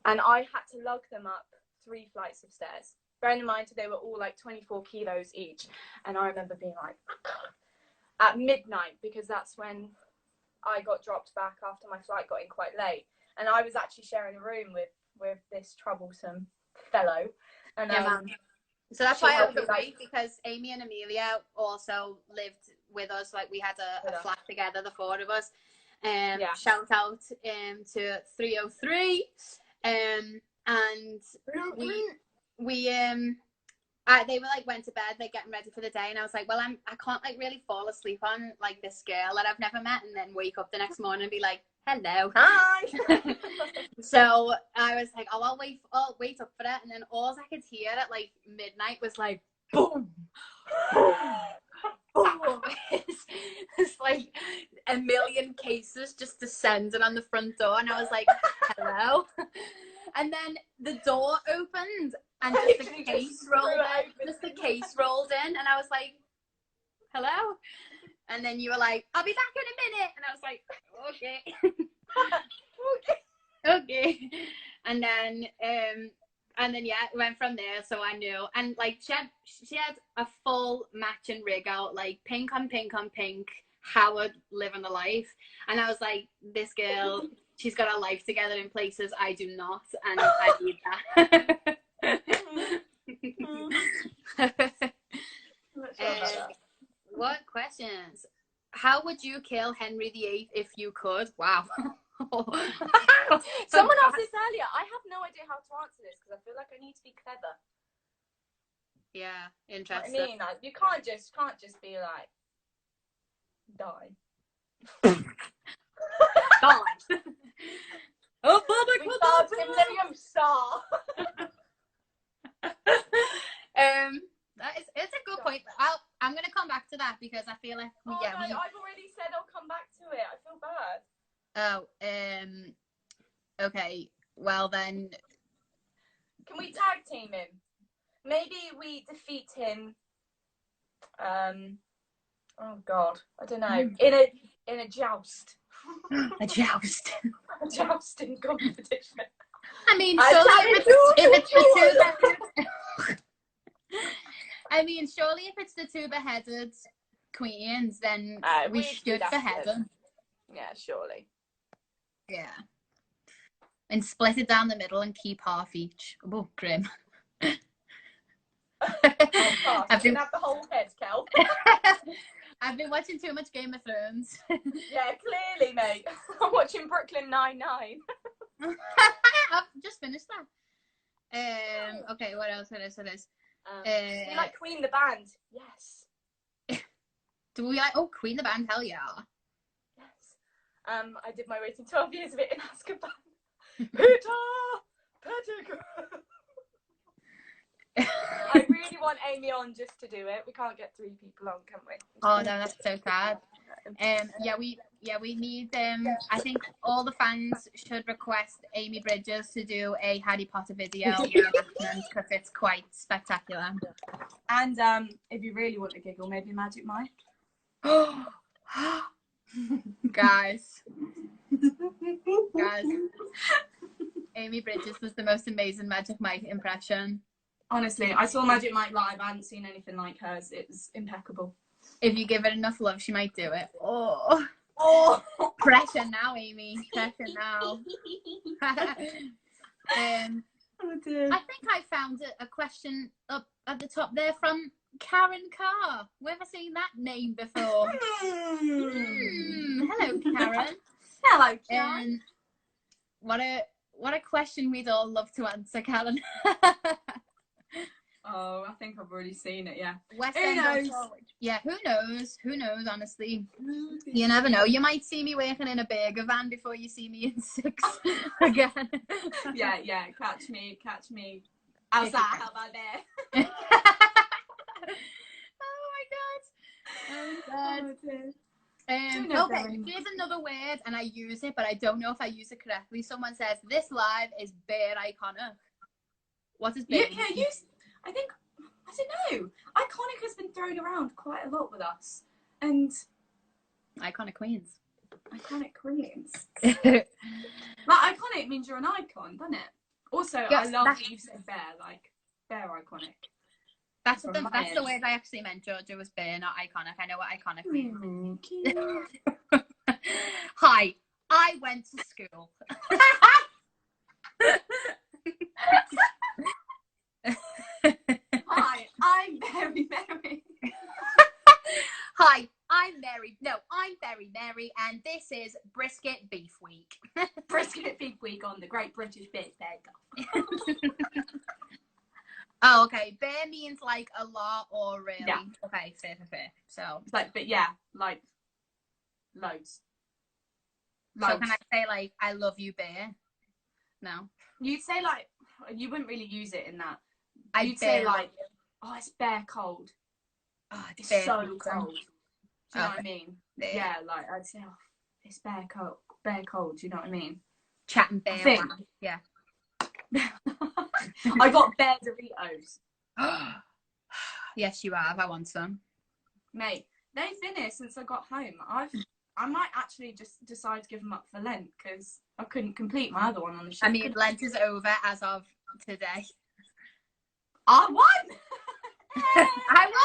[SPEAKER 1] I had to lug them up 3 flights of stairs. Bearing in mind, they were all like 24 kilos each. And I remember being like, at midnight, because that's when I got dropped back after my flight got in quite late. And I was actually sharing a room with this troublesome fellow. And
[SPEAKER 2] Yeah, man. So that's
[SPEAKER 1] she'll
[SPEAKER 2] why I
[SPEAKER 1] help
[SPEAKER 2] was
[SPEAKER 1] us out.
[SPEAKER 2] away, because Amy and Amelia also lived with us. Like, we had a flat together, the four of us. Shout out to 303. And they were like went to bed, like getting ready for the day, and I was like, well, I can't like really fall asleep on like this girl that I've never met and then wake up the next morning and be like, hello,
[SPEAKER 1] Hi.
[SPEAKER 2] So I was like, I'll wait up for it, and then all I could hear at like midnight was like boom, boom, boom. It's like a million cases just descending on the front door, and I was like, hello. And then the door opened and just the case rolled in, and I was like, hello. And then you were like, I'll be back in a minute, and I was like, okay. And then yeah, it went from there. So I knew, and like she had a full matching rig out, like pink on pink on pink, Howard living the life, and I was like, this girl, she's got her life together in places I do not, and I need that. What questions? How would you kill Henry VIII if you could? Wow.
[SPEAKER 1] Someone asked this earlier. I have no idea how to answer this because I feel like I need to be clever.
[SPEAKER 2] Yeah, interesting.
[SPEAKER 1] I mean, like, you can't just be like, die.
[SPEAKER 2] Die. Oh,
[SPEAKER 1] Millennium Star.
[SPEAKER 2] It's a good point. I'm gonna come back to that because I feel like
[SPEAKER 1] I've already said I'll come back to it. I feel bad.
[SPEAKER 2] Okay. Well then,
[SPEAKER 1] can we tag team him? Maybe we defeat him. Oh God, I don't know. In a joust.
[SPEAKER 2] A joust.
[SPEAKER 1] A jousting competition.
[SPEAKER 2] I mean, surely if it's the two beheaded queens, then we should behead them.
[SPEAKER 1] Yeah, surely.
[SPEAKER 2] Yeah. And split it down the middle and keep half each. Oh, grim.
[SPEAKER 1] I've been have the whole head, Kel.
[SPEAKER 2] I've been watching too much Game of Thrones.
[SPEAKER 1] Yeah, clearly, mate. I'm watching Brooklyn Nine-Nine.
[SPEAKER 2] I've just finished that. Okay, what else?
[SPEAKER 1] We like Queen the Band. Yes.
[SPEAKER 2] Do we like? Oh, Queen the Band. Hell yeah.
[SPEAKER 1] Yes. I did my waiting 12 years of it in Azkaban. Peter Pettigrew. I really want Amy on just to do it. We can't get 3 people on, can we?
[SPEAKER 2] Oh no, that's so sad. We need I think all the fans should request Amy Bridges to do a Harry Potter video because it's quite spectacular.
[SPEAKER 1] And if you really want a giggle, maybe Magic Mike.
[SPEAKER 2] Guys, Amy Bridges was the most amazing Magic Mike impression.
[SPEAKER 1] Honestly, I saw Magic Mike live. I hadn't seen anything like hers. It was impeccable.
[SPEAKER 2] If you give it enough love, she might do it. Oh. Pressure now, Amy. Pressure now.
[SPEAKER 1] Oh dear.
[SPEAKER 2] I think I found a question up at the top there from Karen Carr. We've never seen that name before. Hello, Karen.
[SPEAKER 1] Hello, Karen.
[SPEAKER 2] What a question we'd all love to answer, Karen.
[SPEAKER 1] Oh, I think I've already seen it, yeah.
[SPEAKER 2] Who knows? Yeah, who knows? Who knows, honestly? You never know. You might see me working in a burger van before you see me in 6 again.
[SPEAKER 1] Yeah, catch me outside. How about that?
[SPEAKER 2] Oh my God. Okay, here's another word, and I use it, but I don't know if I use it correctly. Someone says, this live is bare iconic. What is bare?
[SPEAKER 1] Yeah, I don't know. Iconic has been thrown around quite a lot with us. And
[SPEAKER 2] iconic queens.
[SPEAKER 1] Iconic queens. Like, iconic means you're an icon, doesn't it? Also, yes, I love that you said bare, like, bare iconic.
[SPEAKER 2] That's the word I actually meant, Georgia, was bare, not iconic. I know what iconic means. Hi, I went to school. Mary, and this is Brisket Beef Week.
[SPEAKER 1] Brisket Beef Week on the Great British Beef Bake.
[SPEAKER 2] Oh, okay. Bare means like a lot or really?
[SPEAKER 1] Yeah.
[SPEAKER 2] Okay, fair. So,
[SPEAKER 1] like, but yeah, like loads.
[SPEAKER 2] So can I say like, I love you, bear? No.
[SPEAKER 1] You'd say like, you wouldn't really use it in that.
[SPEAKER 2] You'd
[SPEAKER 1] say like, oh, it's bare cold.
[SPEAKER 2] Oh,
[SPEAKER 1] It's so cold. Do you know what I mean? Yeah, like I'd say, oh, it's bare cold. Bare cold. Do you know what I mean?
[SPEAKER 2] Chatting bear. Yeah.
[SPEAKER 1] I got bare Doritos.
[SPEAKER 2] Yes, you have. I want some.
[SPEAKER 1] Mate, they've been here since I got home. I might actually just decide to give them up for Lent because I couldn't complete my other one on the ship.
[SPEAKER 2] I mean, Lent is over as of today.
[SPEAKER 1] I won!
[SPEAKER 2] I won!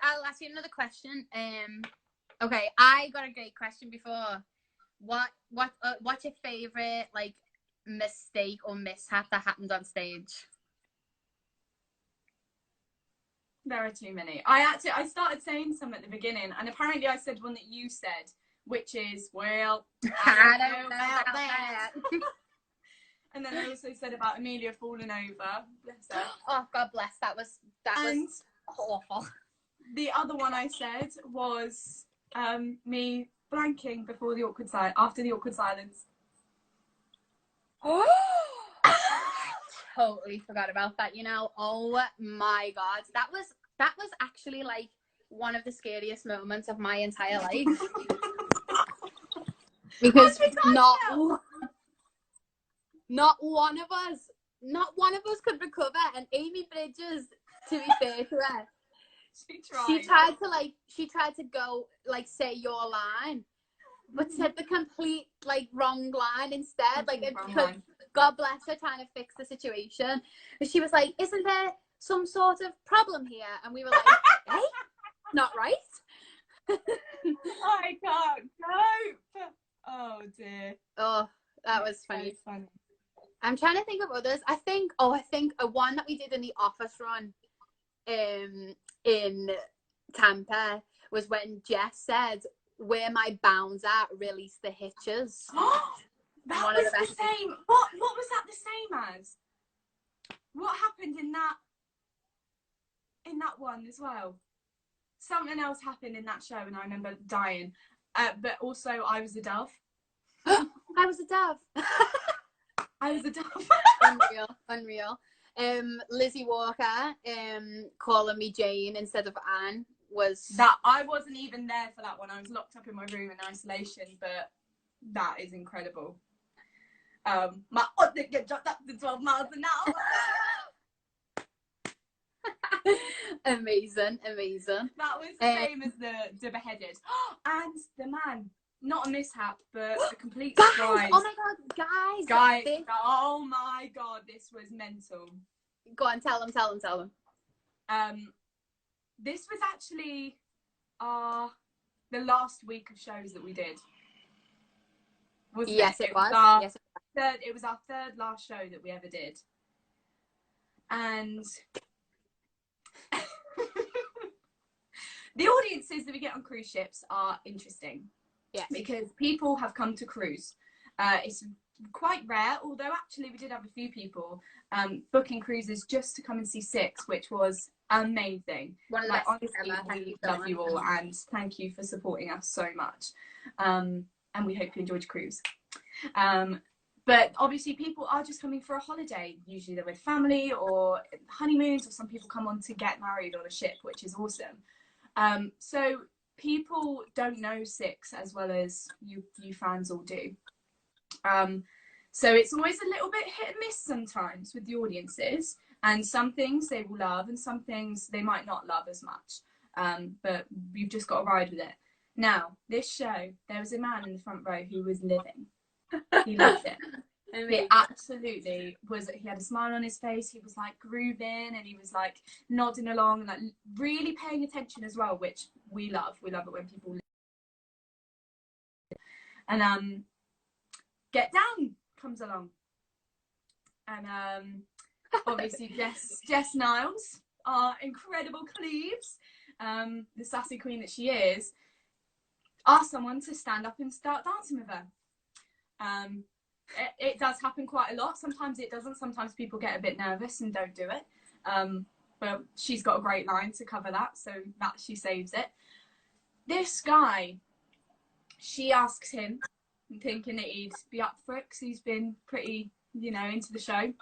[SPEAKER 2] I'll ask you another question. Okay, I got a great question before. What's your favourite, like, mistake or mishap that happened on stage?
[SPEAKER 1] There are too many. I started saying some at the beginning, and apparently I said one that you said, which is, well, I don't know about that. And then I also said about Amelia falling over. Bless her.
[SPEAKER 2] Oh, God bless. That was awful.
[SPEAKER 1] The other one I said was me blanking after the awkward silence.
[SPEAKER 2] Totally forgot about that, you know. Oh my God, that was actually like one of the scariest moments of my entire life. Because not one of us could recover, and Amy Bridges, to be fair to her, she tried to go like say your line, but said the complete like wrong line instead. Like, God bless her, trying to fix the situation. But she was like, "Isn't there some sort of problem here?" And we were like, "Hey, not right."
[SPEAKER 1] I can't cope. Oh dear.
[SPEAKER 2] Oh, that was funny.
[SPEAKER 1] So funny.
[SPEAKER 2] I'm trying to think of others. I think a one that we did in the office run, in Tampa, was when Jess said, "Where my bounds at, release the hitches."
[SPEAKER 1] That was the same. What was that the same as? What happened in that one as well? Something else happened in that show, and I remember dying. But also, I was a dove.
[SPEAKER 2] I was a dove.
[SPEAKER 1] I was a dove.
[SPEAKER 2] Unreal. Lizzie Walker, calling me Jane instead of Anne was
[SPEAKER 1] that. I wasn't even there for that one. I was locked up in my room in isolation, but that is incredible. My heart get dropped up to 12 miles an hour.
[SPEAKER 2] Amazing.
[SPEAKER 1] That was the same as the beheaded. And the man. Not a mishap, but a complete surprise.
[SPEAKER 2] Oh my God, guys.
[SPEAKER 1] Oh my God, this was mental.
[SPEAKER 2] Go on, tell them.
[SPEAKER 1] This was actually the last week of shows that we did.
[SPEAKER 2] Yes, it was.
[SPEAKER 1] It was our third last show that we ever did. And the audiences that we get on cruise ships are interesting.
[SPEAKER 2] Yes.
[SPEAKER 1] Because people have come to cruise. It's quite rare, although actually we did have a few people booking cruises just to come and see Six, which was amazing.
[SPEAKER 2] One of the best honestly,
[SPEAKER 1] ever. We love you all, and thank you for supporting us so much. And we hope you enjoyed your cruise. But obviously people are just coming for a holiday. Usually they're with family or honeymoons, or some people come on to get married on a ship, which is awesome. So people don't know Six as well as you fans all do. So it's always a little bit hit and miss sometimes with the audiences, and some things they will love and some things they might not love as much. But you've just got to ride with it. Now, this show, there was a man in the front row who was living. He loved it. He absolutely was. He had a smile on his face. He was like grooving, and he was like nodding along and like really paying attention as well, which we love. We love it when people. And Get Down comes along, and obviously Jess Niles our incredible Cleves, the sassy queen that she is, asked someone to stand up and start dancing with her. It does happen quite a lot. Sometimes it doesn't. Sometimes people get a bit nervous and don't do it. But she's got a great line to cover that, so that she saves it. This guy, she asks him, thinking that he'd be up for it because he's been pretty, you know, into the show.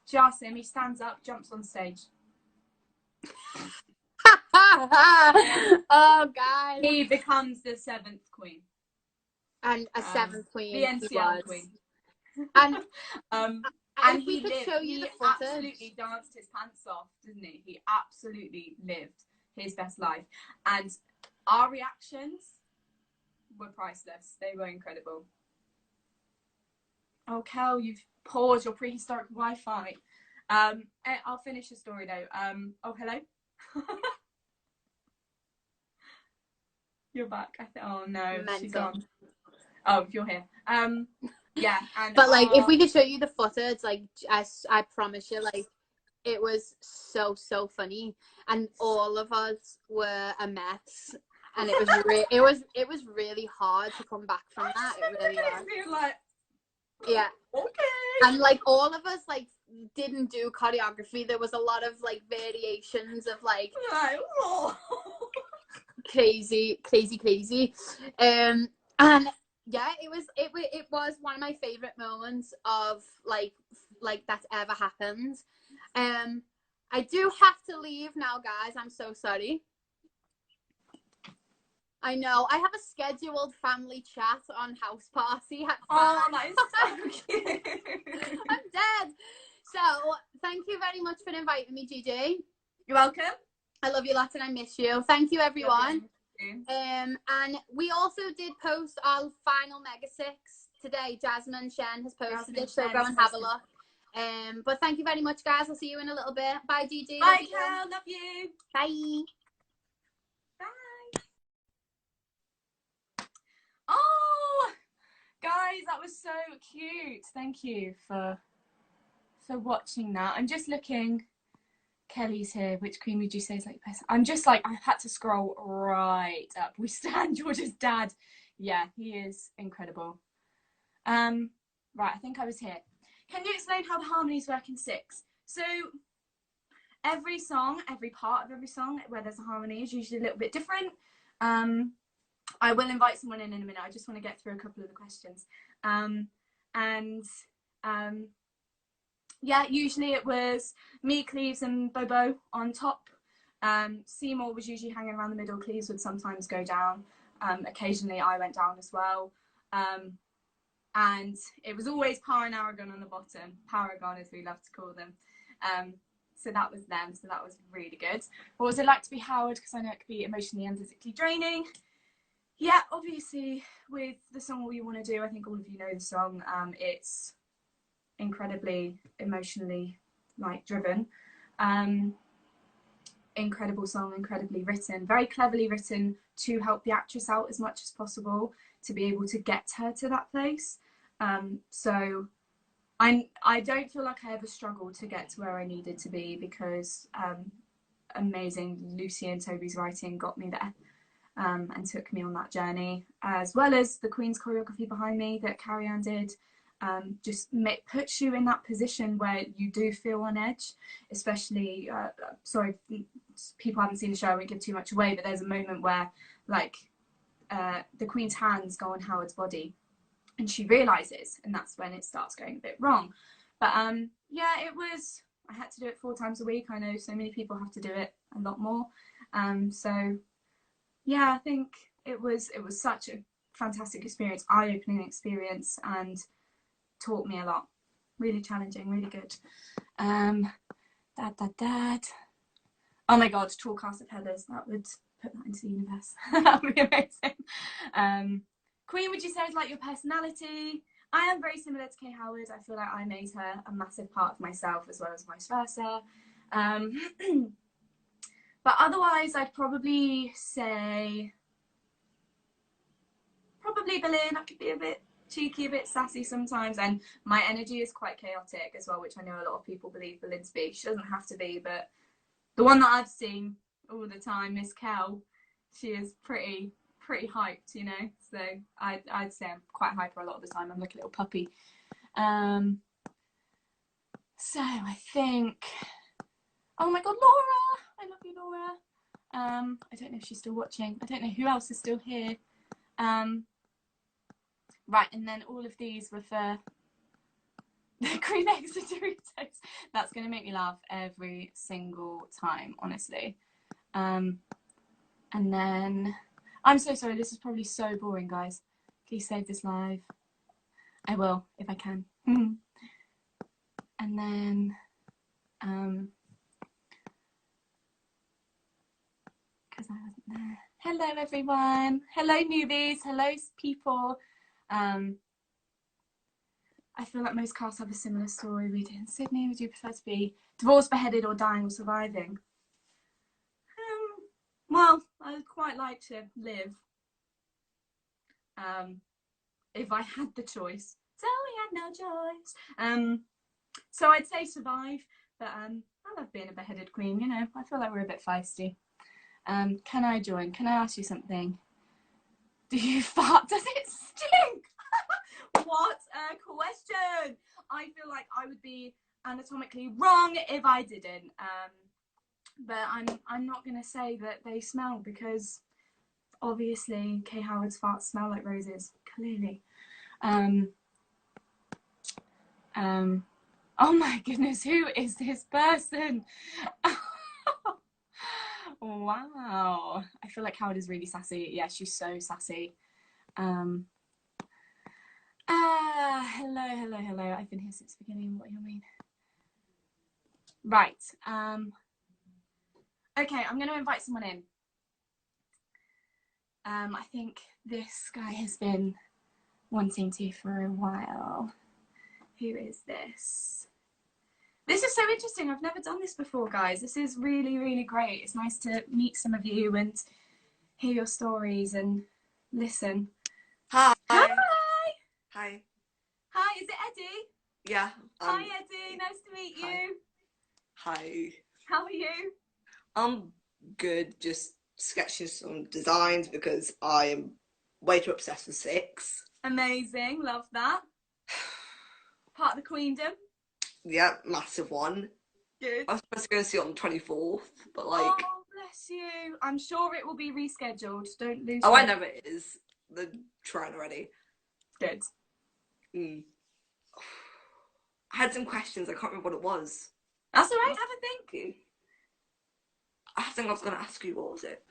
[SPEAKER 1] She asks him, he stands up, jumps on stage.
[SPEAKER 2] Oh, God.
[SPEAKER 1] He becomes the 7th queen.
[SPEAKER 2] And a 7th queen.
[SPEAKER 1] The NCL queen.
[SPEAKER 2] And
[SPEAKER 1] and
[SPEAKER 2] we could show you the footage.
[SPEAKER 1] Absolutely danced his pants off, didn't he? He absolutely lived his best life. And our reactions were priceless. They were incredible. Oh, Kel, you've paused your prehistoric Wi-Fi. I'll finish the story though. Oh, hello. You're back. Oh no, she's gone. Oh, you're here. Yeah, and
[SPEAKER 2] but like, if we could show you the footage, like, I promise you, like, it was so funny, and all of us were a mess, and it was really hard to come back from that. It really was.
[SPEAKER 1] Like,
[SPEAKER 2] yeah.
[SPEAKER 1] Okay.
[SPEAKER 2] And like, all of us like didn't do choreography. There was a lot of like variations of like crazy. And yeah, it was one of my favorite moments of like that's ever happened. I do have to leave now, guys. I'm so sorry. I know. I have a scheduled family chat on House Party at 5.
[SPEAKER 1] Oh, that is so cute.
[SPEAKER 2] I'm dead. So, thank you very much for inviting me, Gigi.
[SPEAKER 1] You're welcome.
[SPEAKER 2] I love you lots and I miss you. Thank you, everyone.
[SPEAKER 1] You.
[SPEAKER 2] And we also did post our final Mega 6 today. Jasmine Shen has posted it, so go and have a look. But thank you very much, guys. I'll see you in a little bit. Bye, Gigi.
[SPEAKER 1] Bye, Kel. Love you.
[SPEAKER 2] Bye.
[SPEAKER 1] Bye. Oh, guys, that was so cute. Thank you for watching that. I'm just looking. Kelly's here. Which queen would you say is like best? I'm just like, I had to scroll right up. We stand George's dad. Yeah, he is incredible. Right, I think I was here. Can you explain how the harmonies work in 6? So every song, every part of every song where there's a harmony is usually a little bit different. I will invite someone in a minute. I just want to get through a couple of the questions. Yeah, usually it was me, Cleves and Bobo on top. Seymour was usually hanging around the middle. Cleves would sometimes go down. Occasionally I went down as well. And it was always Carr and Aragon on the bottom. Paragon, as we love to call them. So that was them. So that was really good. What was it like to be Howard? Because I know it could be emotionally and physically draining. Yeah, obviously with the song All You Want to Do, I think all of you know the song. It's incredibly emotionally like driven. Incredible song, incredibly written, very cleverly written to help the actress out as much as possible to be able to get her to that place. So I don't feel like I ever struggled to get to where I needed to be because amazing Lucy and Toby's writing got me there. And took me on that journey, as well as the Queen's choreography behind me that Carrie-Anne did. Just puts you in that position where you do feel on edge, especially, sorry, people haven't seen the show, I won't give too much away, but there's a moment where like the Queen's hands go on Howard's body and she realizes, and that's when it starts going a bit wrong. But yeah, I had to do it 4 times a week. I know so many people have to do it a lot more. So yeah, I think it was such a fantastic experience, eye-opening experience, and taught me a lot. Really challenging, really good. Dad. Oh my God, tall cast of heathers. That would put that into the universe. That would be amazing. Queen, would you say is like your personality? I am very similar to Kay Howard. I feel like I made her a massive part of myself as well as vice versa. But otherwise, I'd probably say Boleyn. I could be a bit cheeky, a bit sassy sometimes, and my energy is quite chaotic as well, which I know a lot of people believe Boleyn to be. She doesn't have to be, but the one that I've seen all the time, Miss Kel, she is pretty hyped, you know. So I'd say I'm quite hyper a lot of the time. I'm like a little puppy. So I think, oh my God, Laura! I love you, Laura. I don't know if she's still watching. I don't know who else is still here. Right, and then all of these were for the cream eggs and Doritos. That's going to make me laugh every single time, honestly. And then, I'm so sorry, this is probably so boring, guys. Please save this live. I will, if I can. And then, because I wasn't there. Hello, everyone. Hello, newbies. Hello, people. I feel like most casts have a similar story. We do in Sydney. Would you prefer to be divorced, beheaded, or dying or surviving? Well, I'd quite like to live. If I had the choice. So we had no choice. So I'd say survive, but I love being a beheaded queen, you know. I feel like we're a bit feisty. Can I join? Can I ask you something? Do you fart? Does it stink? What a question! I feel like I would be anatomically wrong if I didn't. But I'm not gonna say that they smell, because obviously Kay Howard's farts smell like roses, clearly. Oh my goodness, who is this person? Wow, I feel like Howard is really sassy. Yeah, she's so sassy. Hello. I've been here since the beginning. What do you mean? Right. Okay, I'm going to invite someone in. I think this guy has been wanting to for a while. Who is this? This is so interesting. I've never done this before, guys. This is really, really great. It's nice to meet some of you and hear your stories and listen.
[SPEAKER 3] Hi.
[SPEAKER 1] Hi.
[SPEAKER 3] Hi.
[SPEAKER 1] Hi, is it Eddie?
[SPEAKER 3] Yeah.
[SPEAKER 1] Hi, Eddie. Nice to meet you.
[SPEAKER 3] Hi.
[SPEAKER 1] How are you?
[SPEAKER 3] I'm good. Just sketching some designs because I am way too obsessed with Six.
[SPEAKER 1] Amazing. Love that. Part of the Queendom.
[SPEAKER 3] Yeah, massive one.
[SPEAKER 1] Good.
[SPEAKER 3] I was supposed to go and see it on the 24th, but like...
[SPEAKER 1] Oh, bless you. I'm sure it will be rescheduled. Don't lose
[SPEAKER 3] Oh,
[SPEAKER 1] hope.
[SPEAKER 3] I know it is. They're trying already.
[SPEAKER 1] Good.
[SPEAKER 3] I had some questions. I can't remember what it was.
[SPEAKER 1] That's all right. Have a think.
[SPEAKER 3] I think I was going to ask you, what was it?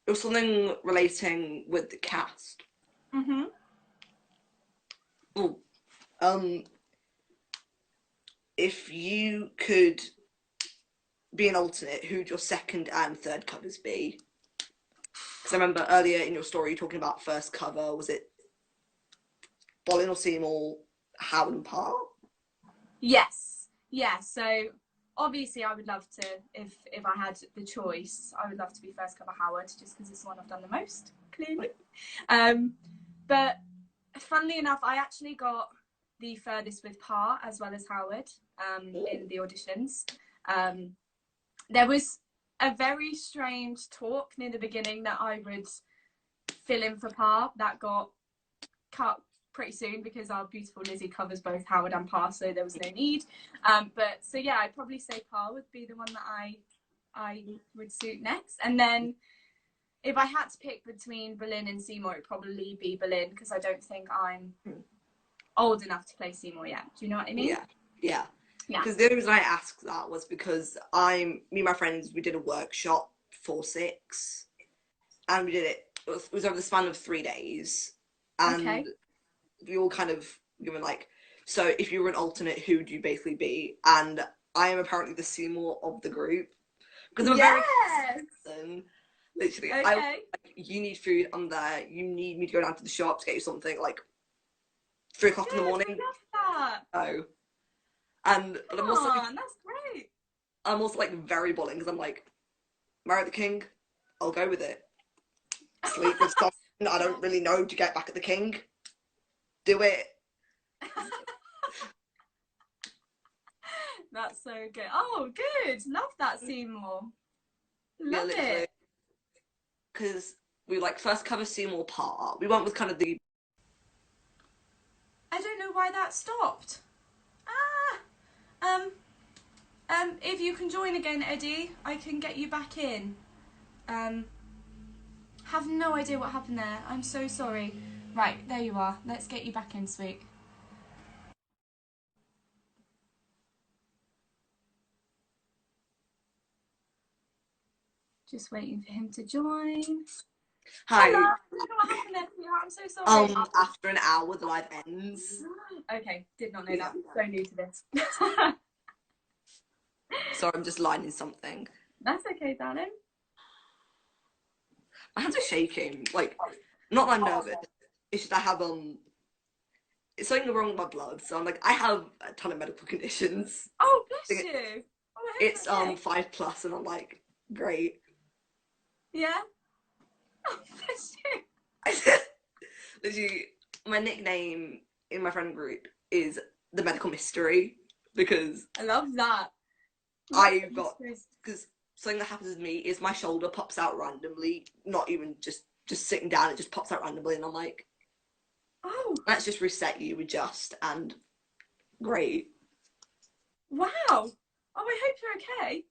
[SPEAKER 3] It was something relating with the cast.
[SPEAKER 1] Mm-hmm.
[SPEAKER 3] Oh, if you could be an alternate, who'd your second and third covers be? Because I remember earlier in your story talking about first cover, was it Bolin or Seymour, Howard and Parr?
[SPEAKER 1] Yes. Yeah. So obviously I would love to, if I had the choice, I would love to be first cover Howard, just because it's the one I've done the most, clearly. But funnily enough, I actually got the furthest with Parr as well as Howard in the auditions. There was a very strange talk near the beginning that I would fill in for Parr. That got cut pretty soon because our beautiful Lizzie covers both Howard and Parr, so there was no need. But so yeah, I'd probably say Parr would be the one that I would suit next. And then if I had to pick between Boleyn and Seymour, it'd probably be Boleyn, because I don't think I'm old enough to play Seymour yet. Do you know what I mean?
[SPEAKER 3] Yeah. Because the only reason I asked that was because me and my friends, we did a workshop for Six, and we did it was over the span of 3 days, and we all kind of given like, so if you were an alternate, who would you basically be? And I am apparently the Seymour of the group, because I'm a very person. Literally, like, you need food, I'm there. You need me to go down to the shop to get you something, like 3 o'clock in the morning.
[SPEAKER 1] I love that.
[SPEAKER 3] Oh. And but I'm also like,
[SPEAKER 1] that's great.
[SPEAKER 3] I'm also like very bullying, because I'm like, marry the king, I'll go with it. Sleep with someone I don't really know to get back at the king. Do it.
[SPEAKER 1] That's so good. Oh, good. Love that, Seymour. Love it.
[SPEAKER 3] Because we like first cover Seymour part. We went with kind of the.
[SPEAKER 1] I don't know why that stopped. If you can join again, Eddie, I can get you back in. Have no idea what happened there. I'm so sorry. Right, there you are. Let's get you back in, sweet. Just waiting for him to join.
[SPEAKER 3] Hi.
[SPEAKER 1] Hello. I don't know what happened there, sweetheart. I'm so sorry.
[SPEAKER 3] After an hour, the live ends.
[SPEAKER 1] Okay, did not know that. So new to this.
[SPEAKER 3] Sorry, I'm just lining something.
[SPEAKER 1] That's okay, darling.
[SPEAKER 3] My hands are shaking. Like, not that I'm nervous. It's just I have it's something wrong with my blood. So I'm like, I have a ton of medical conditions.
[SPEAKER 1] Oh, bless you. Oh,
[SPEAKER 3] it's 5+, and I'm like, great.
[SPEAKER 1] Yeah. Oh, bless you.
[SPEAKER 3] Literally, my nickname in my friend group is the medical mystery because
[SPEAKER 1] I love that.
[SPEAKER 3] Because something that happens with me is my shoulder pops out randomly, not even just sitting down, it just pops out randomly, and I'm like,
[SPEAKER 1] oh,
[SPEAKER 3] let's just reset you, adjust, and great.
[SPEAKER 1] Wow. Oh, I hope you're okay.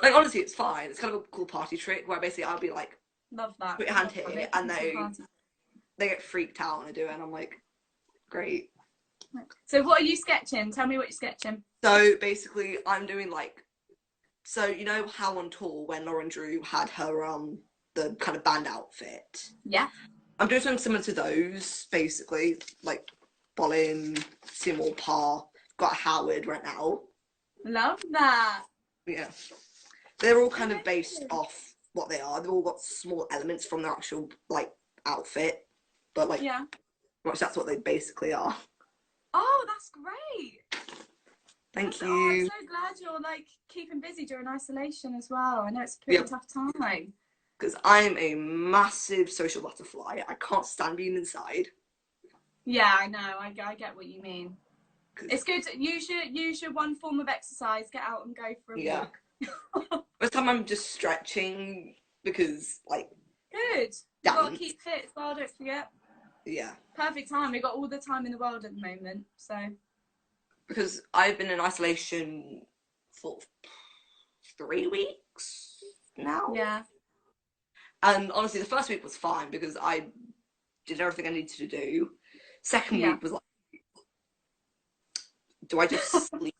[SPEAKER 3] Like, honestly, it's fine. It's kind of a cool party trick where basically I'll be like,
[SPEAKER 1] love that.
[SPEAKER 3] Put your hand here, and they get freaked out when I do it, and I'm like, great.
[SPEAKER 1] So what are you sketching? Tell me what you're sketching.
[SPEAKER 3] So basically, I'm doing like, so you know how on tour when Lauren Drew had her the kind of band outfit?
[SPEAKER 1] Yeah. I'm
[SPEAKER 3] doing something similar to those, basically, like Bolin, Seymour, Parr, got Howard right now.
[SPEAKER 1] Love that.
[SPEAKER 3] Yeah. They're all kind of based off what they are. They've all got small elements from their actual like outfit, but like,
[SPEAKER 1] yeah,
[SPEAKER 3] that's what they basically are.
[SPEAKER 1] Oh, that's great.
[SPEAKER 3] Thank you.
[SPEAKER 1] Oh, I'm so glad you're like keeping busy during isolation as well. I know it's a pretty tough time.
[SPEAKER 3] Because I'm a massive social butterfly. I can't stand being inside.
[SPEAKER 1] Yeah, I know. I get what you mean. It's good. Use your one form of exercise. Get out and go for a walk.
[SPEAKER 3] Most time I'm just stretching because like.
[SPEAKER 1] Good. You got to keep fit as well. Don't forget.
[SPEAKER 3] Yeah.
[SPEAKER 1] Perfect time. We've got all the time in the world at the moment. So.
[SPEAKER 3] Because I've been in isolation for 3 weeks now.
[SPEAKER 1] Yeah.
[SPEAKER 3] And honestly, the first week was fine because I did everything I needed to do. Second week was like, do I just sleep?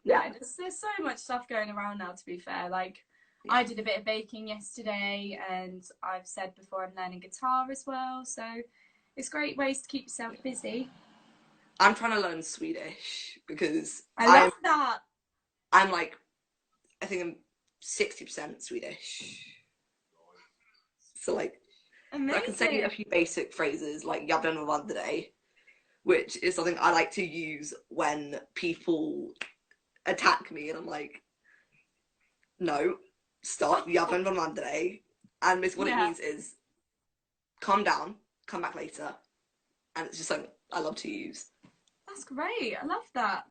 [SPEAKER 1] Yeah, there's so much stuff going around now, to be fair. Like, I did a bit of baking yesterday, and I've said before I'm learning guitar as well. So it's great ways to keep yourself busy.
[SPEAKER 3] I'm trying to learn Swedish because
[SPEAKER 1] I love that.
[SPEAKER 3] I'm like, I think I'm 60% Swedish. So like, I can say a few basic phrases like "jag den var today," which is something I like to use when people attack me, and I'm like, no, stop, jag den var today. And what it means is, calm down, come back later, and it's just something I love to use.
[SPEAKER 1] That's great. I love that.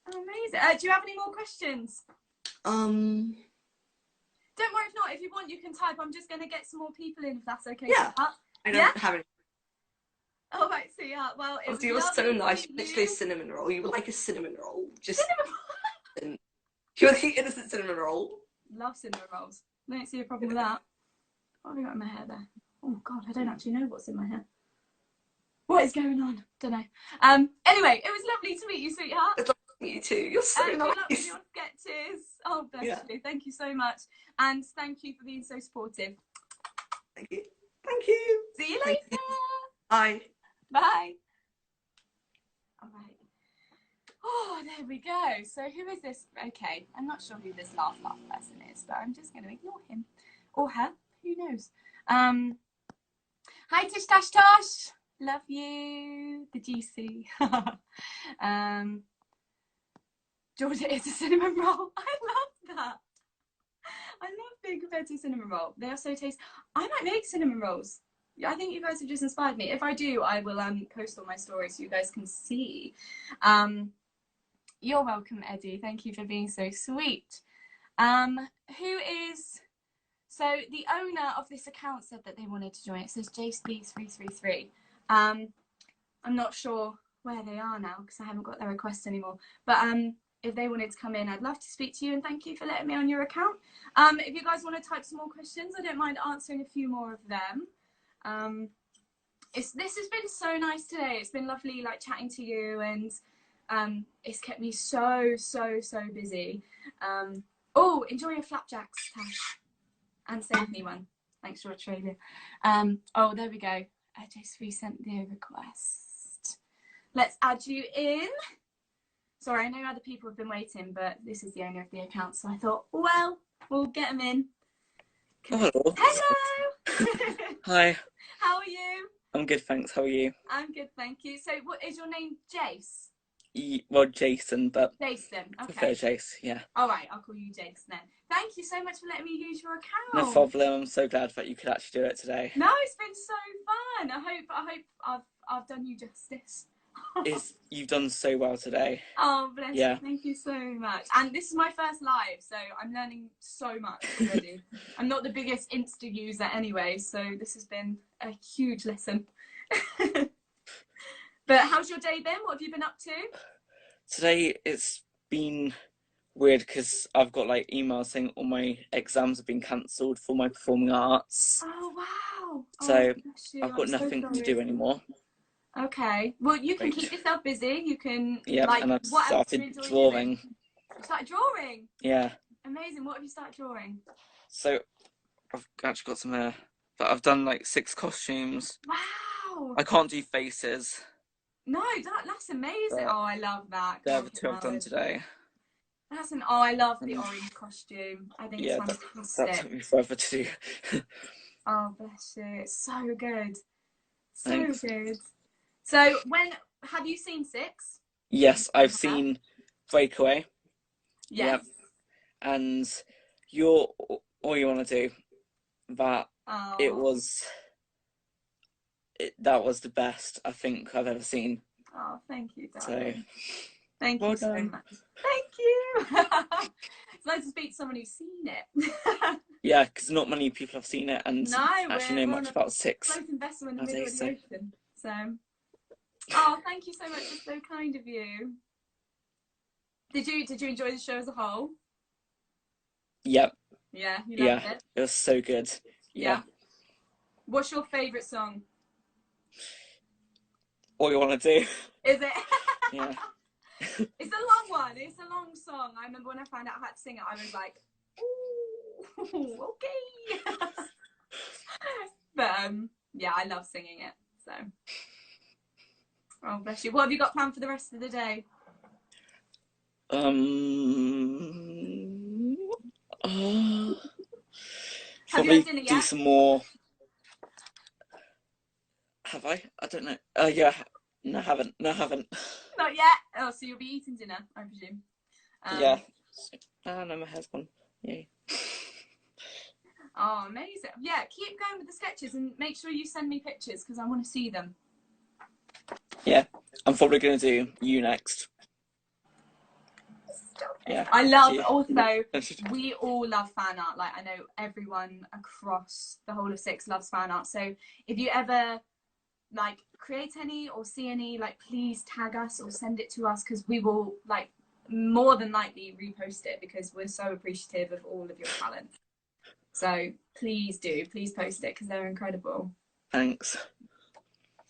[SPEAKER 1] Amazing. Do you have any more questions? Don't worry if not. If you want, you can type. I'm just going to get some more people in, if that's okay.
[SPEAKER 3] Yeah. I don't have any.
[SPEAKER 1] Oh, right. So, yeah. Well, it
[SPEAKER 3] was so nice. Literally a cinnamon roll. You were like a cinnamon roll. Just
[SPEAKER 1] cinnamon.
[SPEAKER 3] You're the innocent cinnamon roll.
[SPEAKER 1] Love cinnamon rolls. Don't see a problem with that. What have I got in my hair there? Oh, God. I don't actually know what's in my hair. What is going on? Don't know. Anyway, it was lovely to meet you, sweetheart.
[SPEAKER 3] It's lovely to meet you too. You're so nice. Good luck with your
[SPEAKER 1] sketches. Oh, bless you. Thank you so much. And thank you for being so supportive.
[SPEAKER 3] Thank you. Thank you.
[SPEAKER 1] See you later.
[SPEAKER 3] Bye.
[SPEAKER 1] Bye. All right. Oh, there we go. So who is this? Okay, I'm not sure who this last person is, but I'm just going to ignore him. Or her. Who knows? Hi, Tish Tash Tosh. Love you. The GC. Georgia is a cinnamon roll. I love that. I love being compared to a cinnamon roll. They are so tasty. I might make cinnamon rolls. I think you guys have just inspired me. If I do, I will post on my story so you guys can see. You're welcome, Eddie. Thank you for being so sweet. Who is... So the owner of this account said that they wanted to join. It says JSB333. I'm not sure where they are now because I haven't got their request anymore. But if they wanted to come in, I'd love to speak to you, and thank you for letting me on your account. If you guys want to type some more questions, I don't mind answering a few more of them. This has been so nice today. It's been lovely like chatting to you, and it's kept me so busy. Oh, enjoy your flapjacks, Tash. And save me one. Thanks for Australia. Oh, there we go. I just resent the request. Let's add you in. Sorry, I know other people have been waiting, but this is the owner of the account, so I thought, well, we'll get them in.
[SPEAKER 4] Oh, hello.
[SPEAKER 1] Hello.
[SPEAKER 4] Hi.
[SPEAKER 1] How are you?
[SPEAKER 4] I'm good, thanks. How are you?
[SPEAKER 1] I'm good, thank you. So, what is your name? Jace?
[SPEAKER 4] Well, Jason, but
[SPEAKER 1] Jason.
[SPEAKER 4] I
[SPEAKER 1] Okay.
[SPEAKER 4] prefer Jace, yeah.
[SPEAKER 1] All right, I'll call you Jason then. Thank you so much for letting me use your account.
[SPEAKER 4] No problem. I'm so glad that you could actually do it today.
[SPEAKER 1] No, it's been so fun. I hope I've done you justice.
[SPEAKER 4] You've done so well today.
[SPEAKER 1] Oh, bless
[SPEAKER 4] Yeah.
[SPEAKER 1] you. Thank you so much. And this is my first live, so I'm learning so much already. I'm not the biggest Insta user anyway, so this has been a huge lesson. But how's your day been? What have you been up to?
[SPEAKER 4] Today it's been weird because I've got like emails saying all my exams have been cancelled for my performing arts.
[SPEAKER 1] Oh, wow.
[SPEAKER 4] So
[SPEAKER 1] bless you.
[SPEAKER 4] I've got
[SPEAKER 1] I'm so
[SPEAKER 4] nothing to
[SPEAKER 1] sorry.
[SPEAKER 4] do anymore.
[SPEAKER 1] Okay. Well, you can
[SPEAKER 4] Great.
[SPEAKER 1] keep yourself busy. You can,
[SPEAKER 4] Yeah,
[SPEAKER 1] like,
[SPEAKER 4] and I've
[SPEAKER 1] what else do you
[SPEAKER 4] started
[SPEAKER 1] enjoy
[SPEAKER 4] drawing.
[SPEAKER 1] doing? You started drawing?
[SPEAKER 4] Yeah.
[SPEAKER 1] Amazing. What have you started drawing?
[SPEAKER 4] So I've actually got some hair, but I've done like 6 costumes.
[SPEAKER 1] Wow.
[SPEAKER 4] I can't do faces.
[SPEAKER 1] No, that's amazing.
[SPEAKER 4] But
[SPEAKER 1] oh, I love that.
[SPEAKER 4] they're the 2 I've done today.
[SPEAKER 1] I love the orange costume. I think
[SPEAKER 4] Yeah,
[SPEAKER 1] it's
[SPEAKER 4] that
[SPEAKER 1] fantastic.
[SPEAKER 4] took me forever to do.
[SPEAKER 1] Oh, bless you. It's so good. So
[SPEAKER 4] Thanks.
[SPEAKER 1] good. So, have you seen 6?
[SPEAKER 4] Yes, I've seen Breakaway.
[SPEAKER 1] Yes.
[SPEAKER 4] Yep. And all you want to do, that
[SPEAKER 1] Oh.
[SPEAKER 4] that was the best I think I've ever seen.
[SPEAKER 1] Oh, thank you,
[SPEAKER 4] So
[SPEAKER 1] darling. Thank
[SPEAKER 4] well
[SPEAKER 1] you so
[SPEAKER 4] done.
[SPEAKER 1] much. Thank you. It's nice to speak to someone who's seen it.
[SPEAKER 4] Yeah, because not many people have seen it and
[SPEAKER 1] No,
[SPEAKER 4] actually know much about 6.
[SPEAKER 1] Floating vessel in the middle of the
[SPEAKER 4] nowadays,
[SPEAKER 1] ocean. So, oh, thank you so much. It's so kind of you. Did you enjoy the show as a whole?
[SPEAKER 4] Yep.
[SPEAKER 1] Yeah, you loved it.
[SPEAKER 4] It was so good. Yeah.
[SPEAKER 1] What's your favourite song?
[SPEAKER 4] All you want to do.
[SPEAKER 1] Is it?
[SPEAKER 4] Yeah.
[SPEAKER 1] It's a long one. It's a long song. I remember when I found out I had to sing it, I was like, ooh, okay. But yeah, I love singing it. So, oh bless you. What have you got planned for the rest of the day? Have you had dinner yet?
[SPEAKER 4] Do some more. Have I? I don't know. Yeah. No, I haven't.
[SPEAKER 1] Not yet. Oh, so you'll be eating dinner, I presume.
[SPEAKER 4] Yeah. No, my hair's gone. Yeah.
[SPEAKER 1] Oh, amazing. Yeah, keep going with the sketches and make sure you send me pictures because I want to see them.
[SPEAKER 4] Yeah, I'm probably going to do you next. Yeah.
[SPEAKER 1] I love, also, we all love fan art. Like, I know everyone across the whole of 6 loves fan art. So if you ever, like, create any or see any, like, please tag us or send it to us because we will, like, more than likely repost it because we're so appreciative of all of your talent. So please do, please post it because they're incredible.
[SPEAKER 4] Thanks.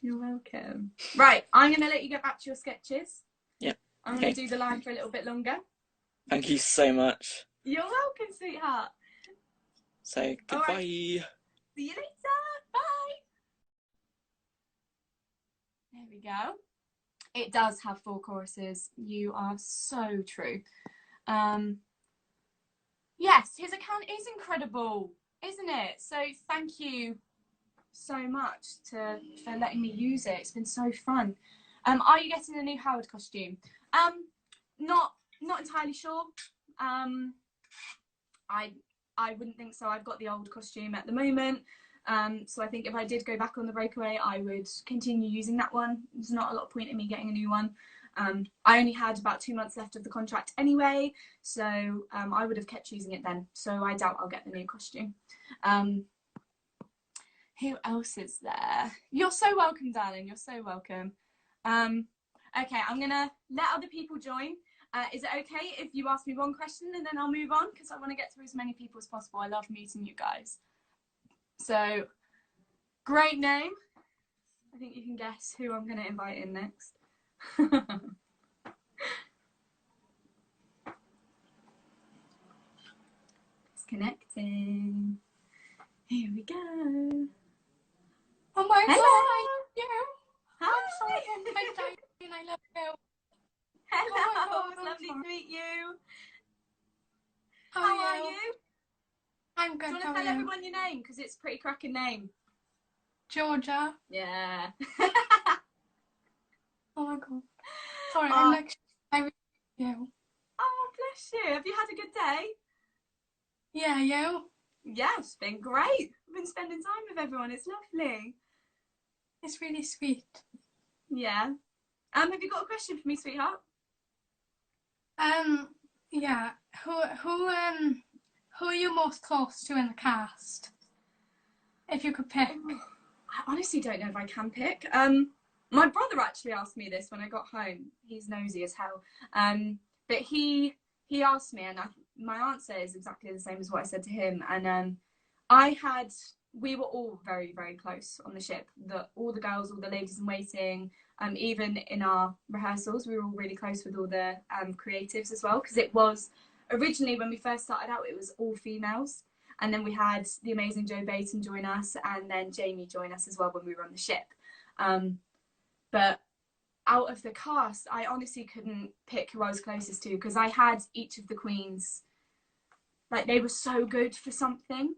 [SPEAKER 1] You're welcome. Right, I'm going to let you get back to your sketches.
[SPEAKER 4] Yeah.
[SPEAKER 1] I'm going to do the live for a little bit longer.
[SPEAKER 4] Thank you so much.
[SPEAKER 1] You're welcome, sweetheart.
[SPEAKER 4] So, goodbye.
[SPEAKER 1] Right. See you later. Bye. There we go. It does have 4 choruses. You are so true. Yes, his account is incredible, isn't it? So thank you so much for letting me use it. It's been so fun. Are you getting a new Howard costume? Not entirely sure. I wouldn't think so. I've got the old costume at the moment. So I think if I did go back on the breakaway, I would continue using that one. There's not a lot of point in me getting a new one. I only had about 2 months left of the contract anyway, so I would have kept using it then. So I doubt I'll get the new costume. Who else is there? You're so welcome, darling. You're so welcome. Okay, I'm gonna let other people join. Is it okay if you ask me one question and then I'll move on? Because I want to get through as many people as possible. I love meeting you guys. So, great name. I think you can guess who I'm going to invite in next. It's connecting. Here we go.
[SPEAKER 5] Oh my
[SPEAKER 1] Hello.
[SPEAKER 5] God, yeah.
[SPEAKER 1] Hi.
[SPEAKER 5] I'm sorry, and I love you.
[SPEAKER 1] Hello,
[SPEAKER 5] Oh
[SPEAKER 1] it's lovely to meet you.
[SPEAKER 5] How
[SPEAKER 1] How are you?
[SPEAKER 5] I'm
[SPEAKER 1] Do
[SPEAKER 5] good.
[SPEAKER 1] you want
[SPEAKER 5] How
[SPEAKER 1] to
[SPEAKER 5] are
[SPEAKER 1] tell
[SPEAKER 5] you?
[SPEAKER 1] everyone your name? Because it's a pretty cracking name.
[SPEAKER 5] Georgia.
[SPEAKER 1] Yeah.
[SPEAKER 5] Oh my God. Sorry,
[SPEAKER 1] Oh.
[SPEAKER 5] I'm like, I really love you.
[SPEAKER 1] Oh, bless you. Have you had a good day?
[SPEAKER 5] Yeah, you?
[SPEAKER 1] Yeah, it's been great. I've been spending time with everyone. It's lovely.
[SPEAKER 5] It's really sweet.
[SPEAKER 1] Yeah. Have you got a question for me, sweetheart?
[SPEAKER 5] Yeah. Who are you most close to in the cast? If you could pick.
[SPEAKER 1] I honestly don't know if I can pick. My brother actually asked me this when I got home. He's nosy as hell. But he asked me, and my answer is exactly the same as what I said to him. And we were all very, very close on the ship. All the girls, all the ladies in waiting, even in our rehearsals, we were all really close with all the creatives as well. Because it was originally, when we first started out, it was all females. And then we had the amazing Jo Baton join us, and then Jamie join us as well when we were on the ship. But out of the cast, I honestly couldn't pick who I was closest to, because I had each of the queens, like, they were so good for something.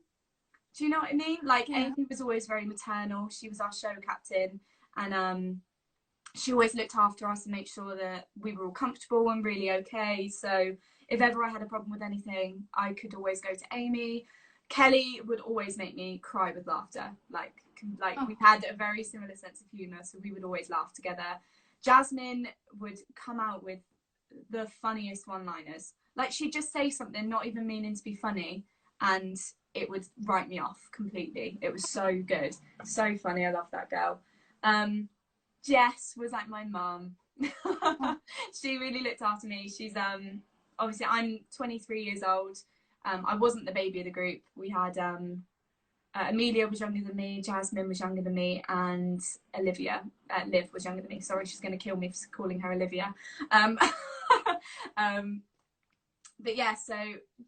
[SPEAKER 1] Do you know what I mean? Like,
[SPEAKER 5] Yeah.
[SPEAKER 1] Amy was always very maternal. She was our show captain, and she always looked after us and made sure that we were all comfortable and really okay. So if ever I had a problem with anything, I could always go to Amy. Kelly would always make me cry with laughter. Like we had a very similar sense of humour, so we would always laugh together. Jasmine would come out with the funniest one-liners. Like, she'd just say something, not even meaning to be funny, and it would write me off completely. It was so good, so funny. I love that girl. Jess was like my mum. She really looked after me. She's obviously, I'm 23 years old. I wasn't the baby of the group. We had Amelia was younger than me, Jasmine was younger than me, and Olivia, Liv was younger than me. Sorry, she's going to kill me for calling her Olivia. But yeah, so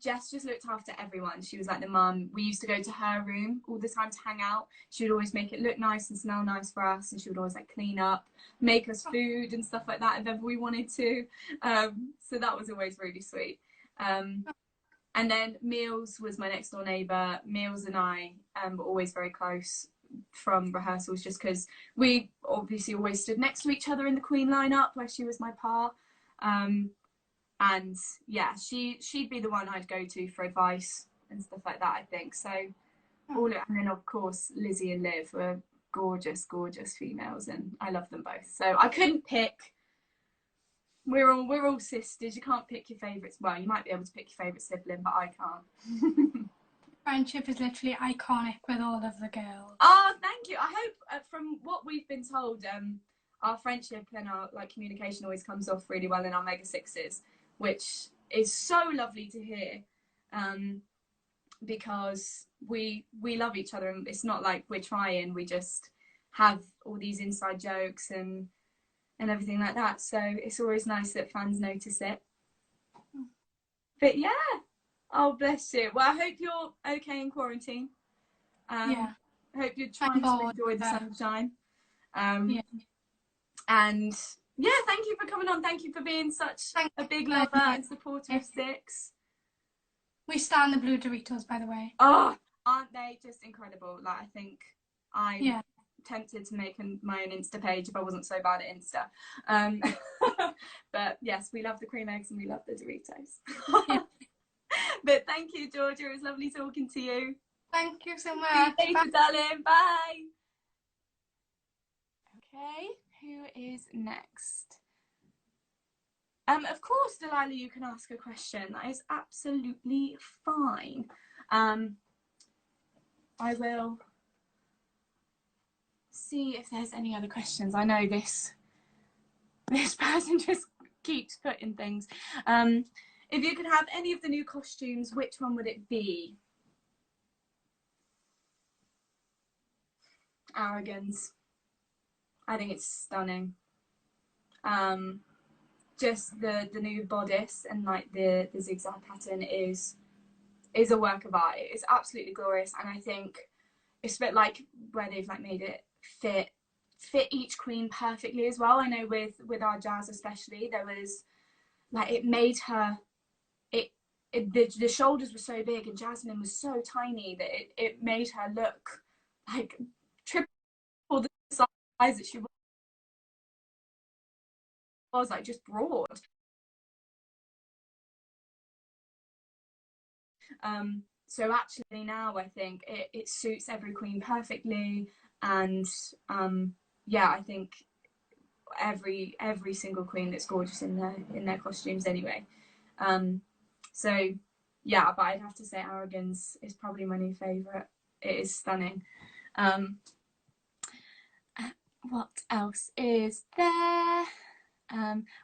[SPEAKER 1] Jess just looked after everyone. She was like the mum. We used to go to her room all the time to hang out. She would always make it look nice and smell nice for us, and she would always like clean up, make us food and stuff like that if ever we wanted to. So that was always really sweet. And then Meals was my next door neighbour. Meals and I were always very close from rehearsals, just because we obviously always stood next to each other in the Queen lineup where she was my pa. And yeah, she'd be the one I'd go to for advice and stuff like that, I think. So and then of course Lizzie and Liv were gorgeous, gorgeous females, and I love them both. So I couldn't pick. We're all sisters. You can't pick your favourites. Well, you might be able to pick your favourite sibling, but I can't.
[SPEAKER 5] Friendship is literally iconic with all of the girls.
[SPEAKER 1] Oh, thank you. I hope from what we've been told, our friendship and our communication always comes off really well in our Mega Sixes, which is so lovely to hear, because we love each other, and it's not like we're trying. We just have all these inside jokes and everything like that. So it's always nice that fans notice it. But yeah, oh bless you. Well, I hope you're okay in quarantine.
[SPEAKER 5] Yeah.
[SPEAKER 1] I hope you're trying to enjoy the sunshine.
[SPEAKER 5] Yeah.
[SPEAKER 1] And yeah, thank you for coming on. Thank you for being such a big lover and supporter of Six.
[SPEAKER 5] We stand the blue Doritos, by the way.
[SPEAKER 1] Oh, aren't they just incredible? Like, I think I'm tempted to make my own Insta page if I wasn't so bad at Insta. But yes, we love the cream eggs and we love the Doritos. But thank you, Georgia. It was lovely talking to you.
[SPEAKER 5] Thank you so
[SPEAKER 1] See
[SPEAKER 5] much.
[SPEAKER 1] you later, darling. Bye. Okay, who is next? Of course, Delilah, you can ask a question. That is absolutely fine. I will see if there's any other questions. I know this person just keeps putting things. If you could have any of the new costumes, which one would it be? Arrogance. I think it's stunning. Just the new bodice and like the zigzag pattern is a work of art. It's absolutely glorious, and I think it's a bit like where they've like made it fit each queen perfectly as well. I know with our Jazz especially, there was like it made her the shoulders were so big and Jasmine was so tiny that it made her look like triple the size that she was, like just broad. So actually now I think it suits every queen perfectly, and yeah, I think every single queen looks gorgeous in their costumes anyway. So yeah, but I'd have to say Arrogance is probably my new favourite. It is stunning. What else is there?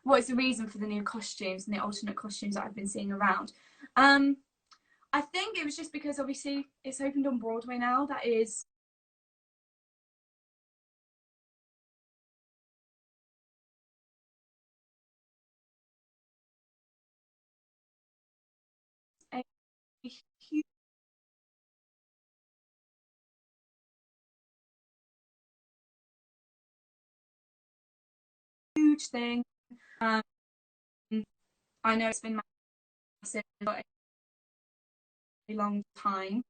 [SPEAKER 1] What is the reason for the new costumes and the alternate costumes that I've been seeing around? I think it was just because obviously it's opened on Broadway now. That is a huge thing. I know it's been massive for a long time,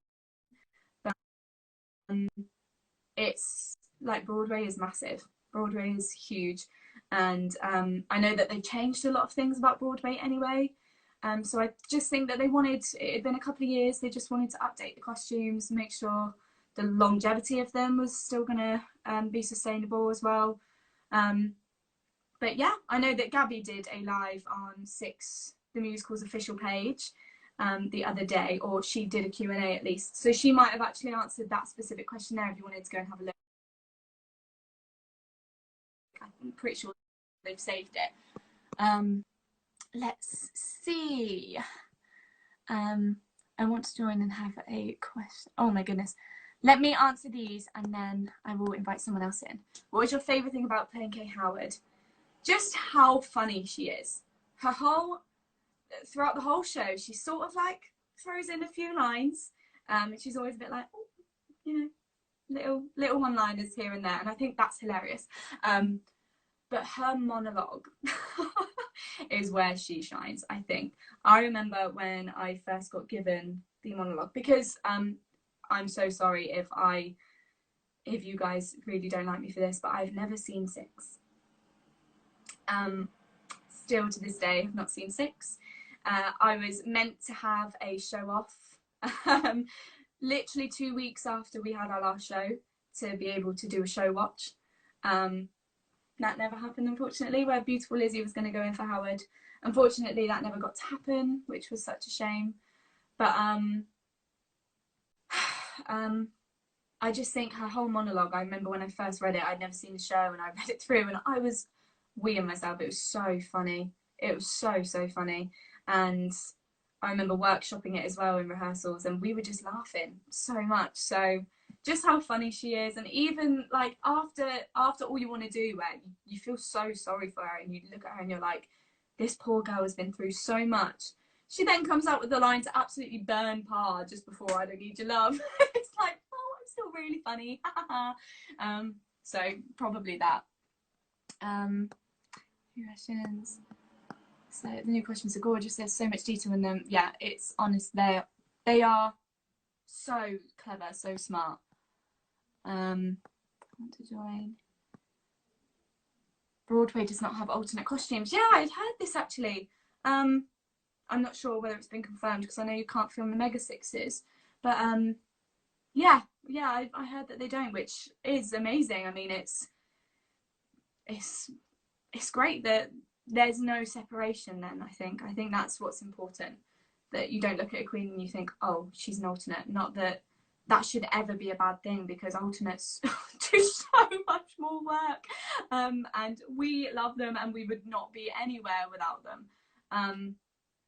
[SPEAKER 1] but it's like Broadway is massive. Broadway is huge, and I know that they changed a lot of things about Broadway anyway. So I just think that they wanted, it had been a couple of years, they just wanted to update the costumes, make sure the longevity of them was still going to be sustainable as well. But yeah, I know that Gabby did a live on Six, the musical's official page, the other day, or she did a Q&A at least. So she might have actually answered that specific question there if you wanted to go and have a look. I'm pretty sure they've saved it. Let's see. I want to join and have a question. Oh my goodness. Let me answer these and then I will invite someone else in. What was your favourite thing about playing Kay Howard? Just how funny she is. Throughout the whole show, she sort of like throws in a few lines. And she's always a bit like, oh, you know, little one-liners here and there. And I think that's hilarious. But her monologue is where she shines, I think. I remember when I first got given the monologue, because I'm so sorry if you guys really don't like me for this, but I've never seen Six. Still to this day, I've not seen Six. I was meant to have a show off literally 2 weeks after we had our last show to be able to do a show watch. That never happened, unfortunately, where beautiful Lizzie was going to go in for Howard. Unfortunately, that never got to happen, which was such a shame. But I just think her whole monologue, I remember when I first read it, I'd never seen the show, and I read it through and I was weeing myself. It was so funny. It was so funny. And I remember workshopping it as well in rehearsals, and we were just laughing so much. So just how funny she is, and even like after All You Want to Do, where you feel so sorry for her and you look at her and you're like, this poor girl has been through so much. She then comes out with the line to absolutely burn Parr just before I Don't Need Your Love. It's like, oh, I'm still really funny. So probably that. Questions. So the new questions are gorgeous. There's so much detail in them. Yeah, it's honest. They are so clever, so smart. Want to join. Broadway does not have alternate costumes. Yeah, I'd heard this actually. I'm not sure whether it's been confirmed because I know you can't film the Mega Sixes, but Yeah, I heard that they don't, which is amazing. I mean, it's great that there's no separation then. I think that's what's important, that you don't look at a queen and you think, oh, she's an alternate. Not that should ever be a bad thing, because alternates do so much more work, and we love them and we would not be anywhere without them.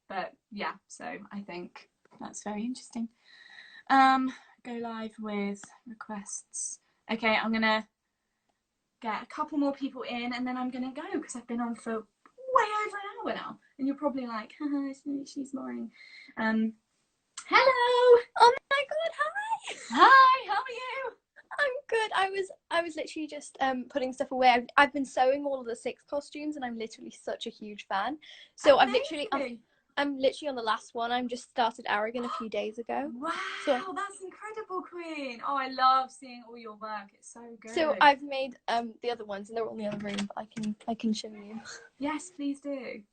[SPEAKER 1] But yeah, so I think that's very interesting. Go live with requests. Okay, I'm gonna get a couple more people in and then I'm gonna go, because I've been on for way over an hour now, and you're probably like, haha, she's boring. Hello.
[SPEAKER 6] Oh my god, hi.
[SPEAKER 1] Hi, how are you?
[SPEAKER 6] I'm good. I was literally just putting stuff away. I've been sewing all of the 6 costumes and I'm literally such a huge fan. So
[SPEAKER 1] Amazing.
[SPEAKER 6] I'm literally on the last one. I'm just started Aragon a few days ago.
[SPEAKER 1] Wow,
[SPEAKER 6] so,
[SPEAKER 1] that's incredible, Queen. Oh, I love seeing all your work. It's so good.
[SPEAKER 6] So I've made the other ones and they're all in the other room, but I can show you.
[SPEAKER 1] Yes, please do.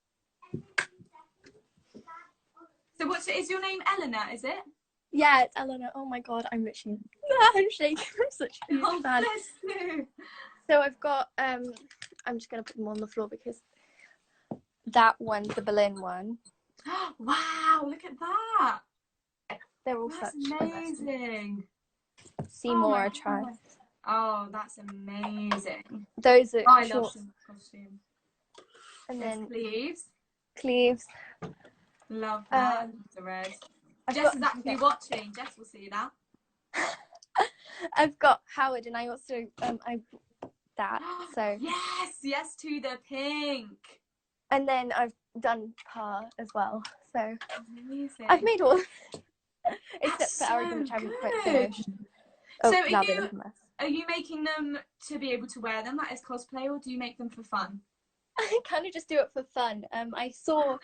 [SPEAKER 1] So is your name Eleanor, is it?
[SPEAKER 6] Yeah, it's Eleanor. Oh my god, I'm literally I'm shaking. I'm such a huge fan.
[SPEAKER 1] Bless you.
[SPEAKER 6] So I've got I'm just gonna put them on the floor because that one's the Berlin one.
[SPEAKER 1] Wow, look at that.
[SPEAKER 6] They're all
[SPEAKER 1] That's
[SPEAKER 6] such
[SPEAKER 1] amazing.
[SPEAKER 6] Seymour try.
[SPEAKER 1] Oh, that's amazing.
[SPEAKER 6] Those are
[SPEAKER 1] I
[SPEAKER 6] short.
[SPEAKER 1] love some costume.
[SPEAKER 6] And then
[SPEAKER 1] sleeves.
[SPEAKER 6] Love
[SPEAKER 1] that. The red. Jess is actually watching. Jess will see that.
[SPEAKER 6] I've got Howard, and I also that. So
[SPEAKER 1] yes to the pink.
[SPEAKER 6] And then I've done Carr as well. So
[SPEAKER 1] amazing.
[SPEAKER 6] I've made all, except
[SPEAKER 1] That's
[SPEAKER 6] for Aragon, which I haven't quite
[SPEAKER 1] good.
[SPEAKER 6] finished.
[SPEAKER 1] So
[SPEAKER 6] Oh,
[SPEAKER 1] are you making them to be able to wear them, like as cosplay, or do you make them for fun?
[SPEAKER 6] I kind of just do it for fun. I saw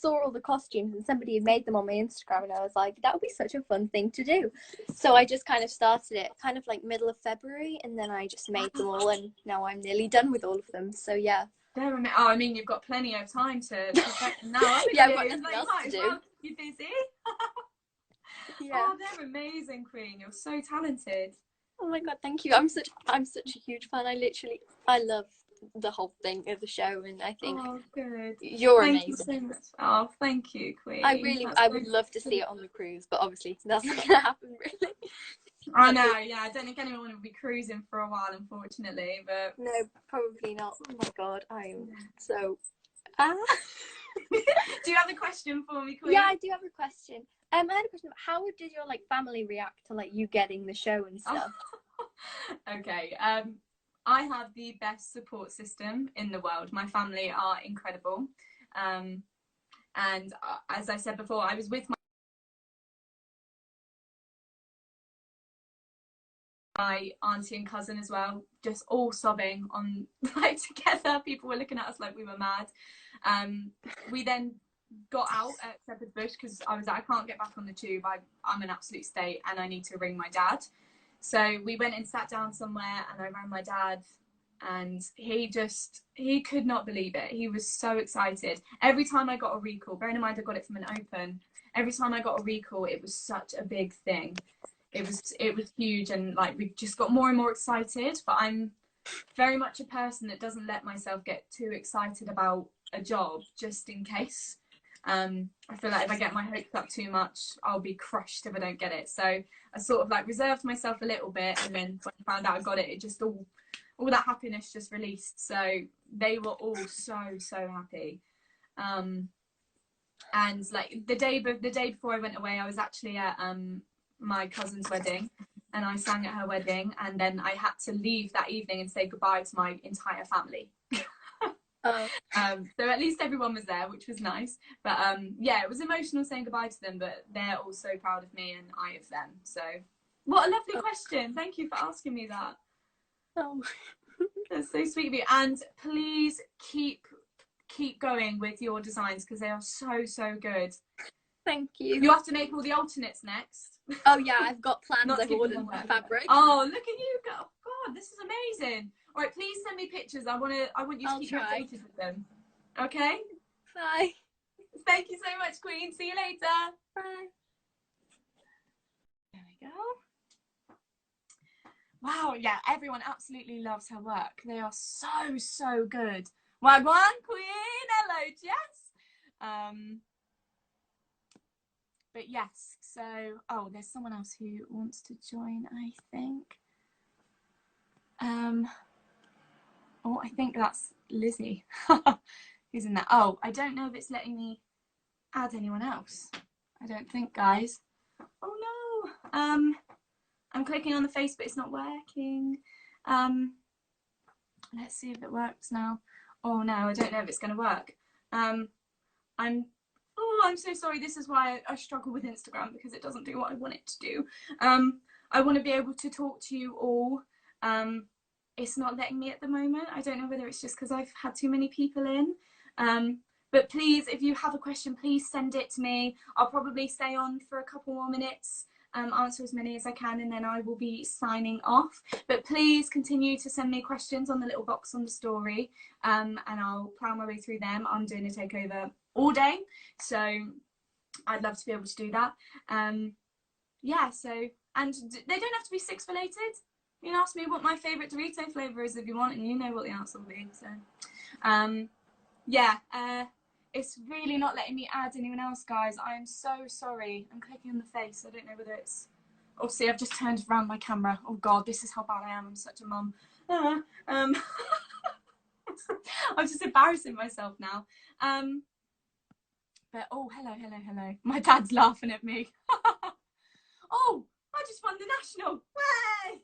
[SPEAKER 6] all the costumes and somebody had made them on my Instagram, and I was like, that would be such a fun thing to do. So I just kind of started it kind of like middle of February, and then I just made them all, and now I'm nearly done with all of them. So yeah.
[SPEAKER 1] I mean, you've got plenty of time to perfect them now.
[SPEAKER 6] Yeah, I've got nothing else to do.
[SPEAKER 1] Well, you busy?
[SPEAKER 6] Yeah.
[SPEAKER 1] Oh, they're amazing, Queen. You're so talented.
[SPEAKER 6] Oh my god, thank you. I'm such a huge fan. I love the whole thing of the show, and I think
[SPEAKER 1] good.
[SPEAKER 6] You're
[SPEAKER 1] thank
[SPEAKER 6] amazing.
[SPEAKER 1] You so much. Oh, thank you, Queen.
[SPEAKER 6] I would love to see it on the cruise, but obviously that's not gonna happen, really.
[SPEAKER 1] I know, yeah. I don't think anyone will be cruising for a while, unfortunately, but
[SPEAKER 6] no, probably not. Oh my god, I'm so.
[SPEAKER 1] Do you have a question for me, Queen?
[SPEAKER 6] Yeah, I do have a question. I had a question about how did your family react to you getting the show and stuff?
[SPEAKER 1] Okay. I have the best support system in the world. My family are incredible. And as I said before, I was with my auntie and cousin as well, just all sobbing on together. People were looking at us like we were mad. We then got out at Shepherd's Bush because I was like, I can't get back on the tube. I'm an absolute state and I need to ring my dad. So we went and sat down somewhere and I rang my dad, and he could not believe it. He was so excited. Every time I got a recall, bearing in mind I got it from an open, every time I got a recall, it was such a big thing. It was huge, and we just got more and more excited. But I'm very much a person that doesn't let myself get too excited about a job just in case. I feel like if I get my hopes up too much, I'll be crushed if I don't get it. So I sort of reserved myself a little bit, and then when I found out I got it, it just all that happiness just released. So they were all so happy. And the day before I went away, I was actually at my cousin's wedding, and I sang at her wedding, and then I had to leave that evening and say goodbye to my entire family. So at least everyone was there, which was nice. But yeah, it was emotional saying goodbye to them, but they're all so proud of me and I of them. So what a lovely question. Thank you for asking me that.
[SPEAKER 6] Oh,
[SPEAKER 1] that's so sweet of you. And please keep going with your designs because they are so good.
[SPEAKER 6] Thank you.
[SPEAKER 1] You have to make all the alternates next.
[SPEAKER 6] Oh yeah, I've got plans. I've ordered fabric.
[SPEAKER 1] Oh, look at you go. God, this is amazing. All right, please send me pictures. I want you to keep updated with them. Okay?
[SPEAKER 6] Bye.
[SPEAKER 1] Thank you so much, Queen. See you later.
[SPEAKER 6] Bye.
[SPEAKER 1] There we go. Wow, yeah, everyone absolutely loves her work. They are so good. Wagwan Queen, hello Jess. But yes, so there's someone else who wants to join, I think. I think that's Lizzie. Who's in there? Oh, I don't know if it's letting me add anyone else. I don't think, guys. Oh no. I'm clicking on the face, but it's not working. Let's see if it works now. Oh no, I don't know if it's going to work. I'm so sorry. This is why I struggle with Instagram, because it doesn't do what I want it to do. I want to be able to talk to you all. It's not letting me at the moment. I don't know whether it's just because I've had too many people in. But please, if you have a question, please send it to me. I'll probably stay on for a couple more minutes, answer as many as I can, and then I will be signing off. But please continue to send me questions on the little box on the story, and I'll plough my way through them. I'm doing a takeover all day, so I'd love to be able to do that. Yeah, so, and they don't have to be Six related. You can ask me what my favourite Dorito flavour is if you want, and you know what the answer will be. So, yeah, it's really not letting me add anyone else, guys. I am so sorry. I'm clicking on the face. I don't know whether it's... Oh, see, I've just turned around my camera. Oh, God, this is how bad I am. I'm such a mum. I'm just embarrassing myself now. But, oh, hello. My dad's laughing at me. Oh, I just won the national. Way!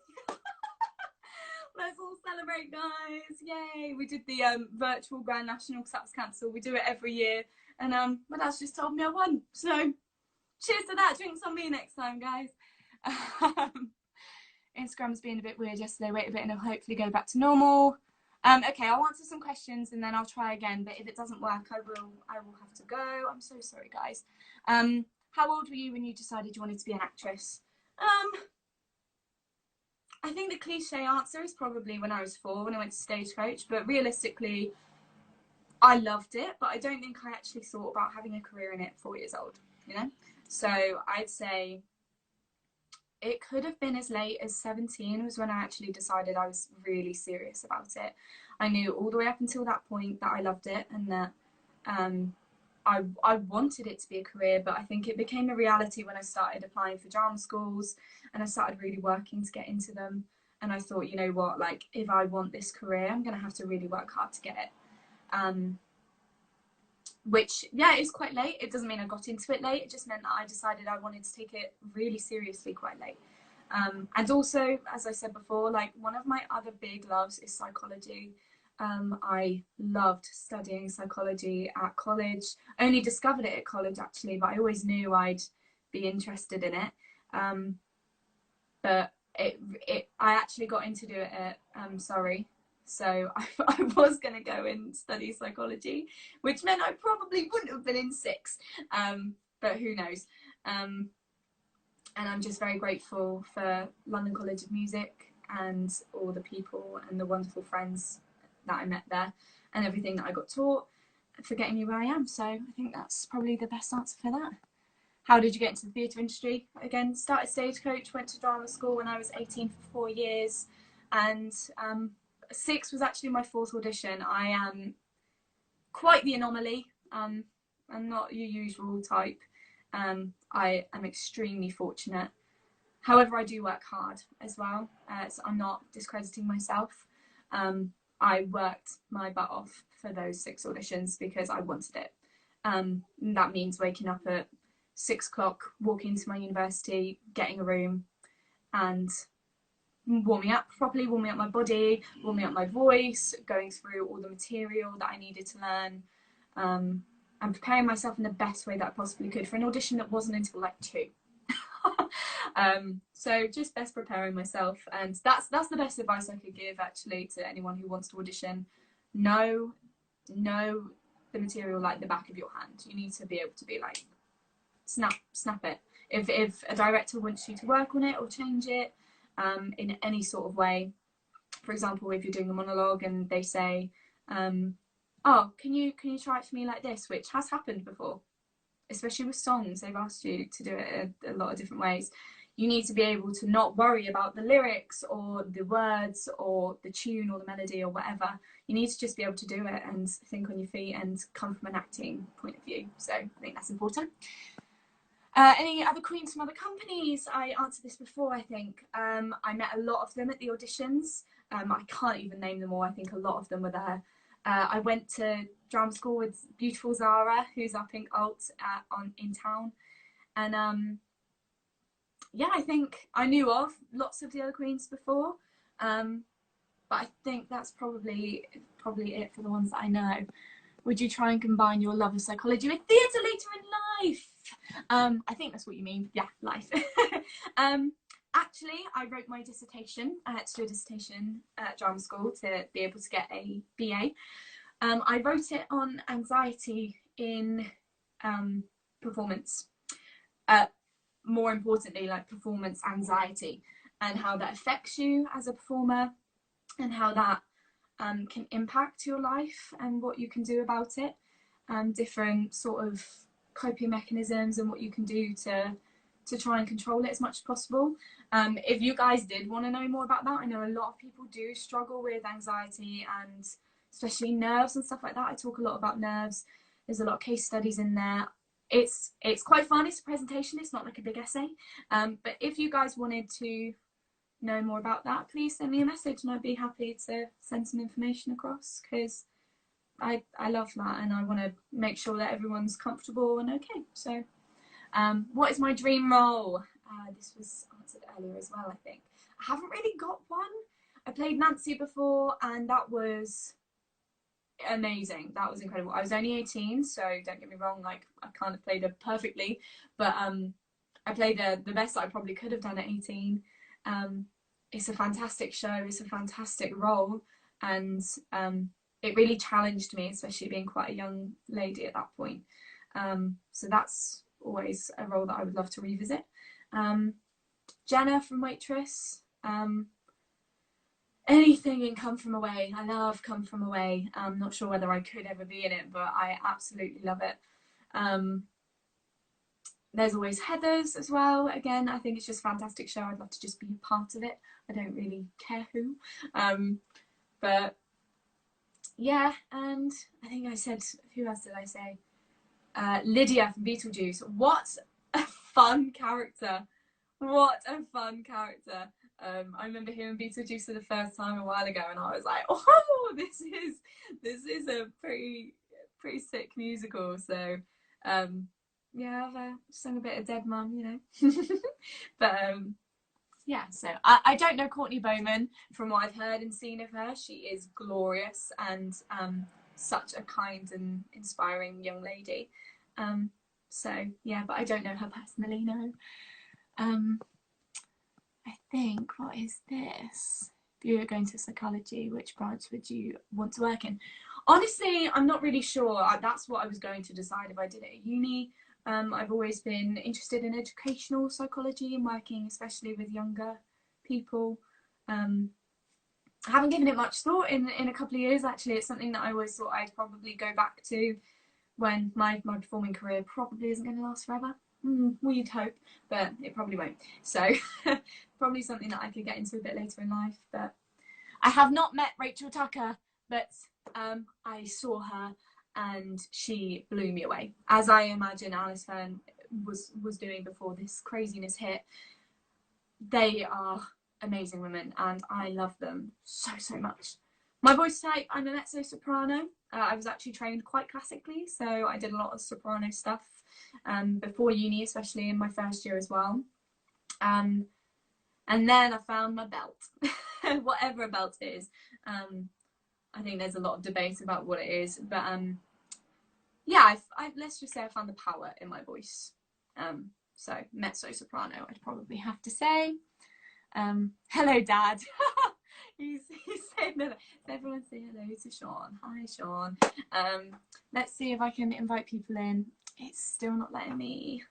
[SPEAKER 1] Let's all celebrate, guys. Yay. We did the virtual Grand National because that was cancelled. We do it every year. And my dad's just told me I won. So cheers to that. Drinks on me next time, guys. Instagram's been a bit weird yesterday. Wait a bit and it'll hopefully go back to normal. Okay, I'll answer some questions and then I'll try again. But if it doesn't work, I will have to go. I'm so sorry, guys. How old were you when you decided you wanted to be an actress? I think the cliche answer is probably when I was 4, when I went to Stagecoach, but realistically, I loved it, but I don't think I actually thought about having a career in it at 4 years old, you know? So I'd say it could have been as late as 17 was when I actually decided I was really serious about it. I knew all the way up until that point that I loved it and that I wanted it to be a career, but I think it became a reality when I started applying for drama schools and I started really working to get into them. And I thought, you know what, like, if I want this career, I'm going to have to really work hard to get it. Which, yeah, is quite late. It doesn't mean I got into it late. It just meant that I decided I wanted to take it really seriously quite late. And also, as I said before, like, one of my other big loves is psychology. I loved studying psychology at college. I only discovered it at college, actually, but I always knew I'd be interested in it. But I actually got into it at Surrey. So I was going to go and study psychology, which meant I probably wouldn't have been in 6. But who knows? And I'm just very grateful for London College of Music and all the people and the wonderful friends that I met there and everything that I got taught for getting me where I am. So I think that's probably the best answer for that. How did you get into the theatre industry? Again, started Stagecoach, went to drama school when I was 18 for 4 years, and 6 was actually my 4th audition. I am quite the anomaly. I'm not your usual type. I am extremely fortunate. However, I do work hard as well, so I'm not discrediting myself. I worked my butt off for those 6 auditions because I wanted it. That means waking up at 6 o'clock, walking to my university, getting a room and warming up properly, warming up my body, warming up my voice, going through all the material that I needed to learn, and preparing myself in the best way that I possibly could for an audition that wasn't until like 2. So just best preparing myself, and that's the best advice I could give actually to anyone who wants to audition. Know the material like the back of your hand. You need to be able to be like snap it. If a director wants you to work on it or change it in any sort of way, for example, if you're doing a monologue and they say, oh, can you try it for me like this, which has happened before, especially with songs. They've asked you to do it a lot of different ways.
[SPEAKER 5] you need to be able to not worry about the lyrics or the words or the tune or the melody or whatever. You need to just be able to do it and think on your feet and come from an acting point of view. So I think that's important. Any other queens from other companies? I answered this before, I think. I met a lot of them at the auditions. I can't even name them all. I think a lot of them were there. I went to drama school with beautiful Zara, who's our pink alt in town. And yeah, I think I knew of lots of the other queens before. But I think that's probably it for the ones that I know. Would you try and combine your love of psychology with theatre later in life? I think that's what you mean. Yeah, life. Actually, I wrote my dissertation. I had to do a dissertation at drama school to be able to get a BA. I wrote it on anxiety in performance. More importantly, like performance anxiety and how that affects you as a performer and how that can impact your life and what you can do about it. Different sort of coping mechanisms and what you can do to try and control it as much as possible. If you guys did want to know more about that, I know a lot of people do struggle with anxiety and especially nerves and stuff like that. I talk a lot about nerves. There's a lot of case studies in there. It's quite fun. It's a presentation. It's not like a big essay. But if you guys wanted to know more about that, please send me a message and I'd be happy to send some information across, because I love that and I want to make sure that everyone's comfortable and okay. So what is my dream role? This was answered earlier as well, I think. I haven't really got one. I played Nancy before and that was amazing. That was incredible. I was only 18, so don't get me wrong, like I kind of played her perfectly, but I played the best that I probably could have done at 18. It's a fantastic show, it's a fantastic role, and it really challenged me, especially being quite a young lady at that point. So that's always a role that I would love to revisit. Jenna from Waitress, anything in Come From Away. I love Come From Away. I'm not sure whether I could ever be in it, but I absolutely love it. There's always Heathers as well. Again, I think it's just a fantastic show. I'd love to just be a part of it. I don't really care who. But yeah, and I think I said, who else did I say? Lydia from Beetlejuice. What a fun character. What a fun character. I remember hearing Beetlejuice for the first time a while ago and I was like, oh, this is a pretty sick musical. So yeah, I've sung a bit of Dead Mum, you know. But yeah, so I don't know Courtney Bowman. From what I've heard and seen of her, she is glorious and such a kind and inspiring young lady. So yeah, but I don't know her personally, no. I think, what is this? If you were going to psychology, which branch would you want to work in? Honestly, I'm not really sure. That's what I was going to decide if I did it at uni. I've always been interested in educational psychology and working especially with younger people. I haven't given it much thought in a couple of years, actually. It's something that I always thought I'd probably go back to when my performing career probably isn't going to last forever. We'd hope, but it probably won't. So probably something that I could get into a bit later in life. But I have not met Rachel Tucker, but I saw her and she blew me away, as I imagine Alice Fern was doing before this craziness hit. They are amazing women and I love them so much. My voice type, I'm a mezzo soprano. I was actually trained quite classically, so I did a lot of soprano stuff before uni, especially in my first year as well. And then I found my belt, whatever a belt is. I think there's a lot of debate about what it is, but yeah, let's just say I found the power in my voice. So mezzo soprano, I'd probably have to say. Hello, Dad. He's saying hello. Everyone say hello to Sean. Hi, Sean. Let's see if I can invite people in. It's still not letting me.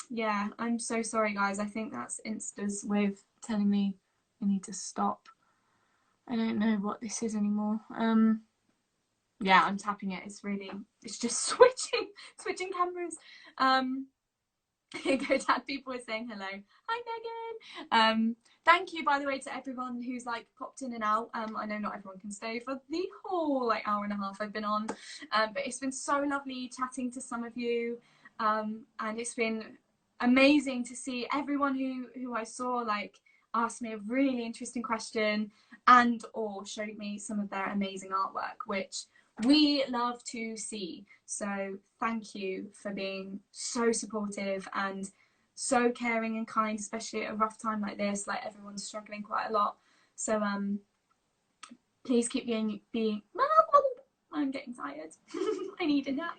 [SPEAKER 5] Yeah, I'm so sorry, guys. I think that's Insta's way of telling me I need to stop. I don't know what this is anymore. Yeah, I'm tapping it. It's just switching cameras. GoDad people are saying hello. Hi, Megan. Thank you, by the way, to everyone who's like popped in and out. I know not everyone can stay for the whole like hour and a half I've been on, but it's been so lovely chatting to some of you, and it's been amazing to see everyone who I saw like asked me a really interesting question and or showed me some of their amazing artwork, which we love to see. So thank you for being so supportive and so caring and kind, especially at a rough time like this. Like everyone's struggling quite a lot. So please keep being I'm getting tired. I need a nap.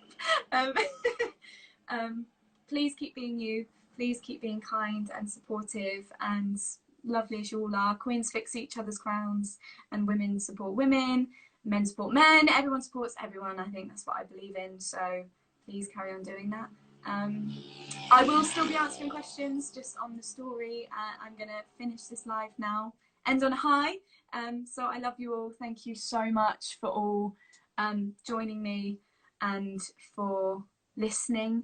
[SPEAKER 5] Please keep being you. Please keep being kind and supportive and lovely as you all are. Queens fix each other's crowns and women support women. Men support men. Everyone supports everyone. I think that's what I believe in. So please carry on doing that. I will still be answering questions just on the story. I'm going to finish this live now. End on a high. So I love you all. Thank you so much for all joining me and for listening.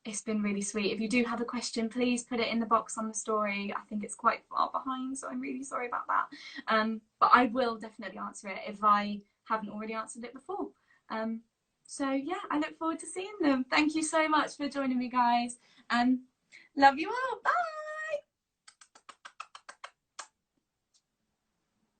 [SPEAKER 5] It's been really sweet. If you do have a question, please put it in the box on the story. I think it's quite far behind, so I'm really sorry about that. But I will definitely answer it if I haven't already answered it before. So yeah, I look forward to seeing them. Thank you so much for joining me, guys, and love you all. Bye.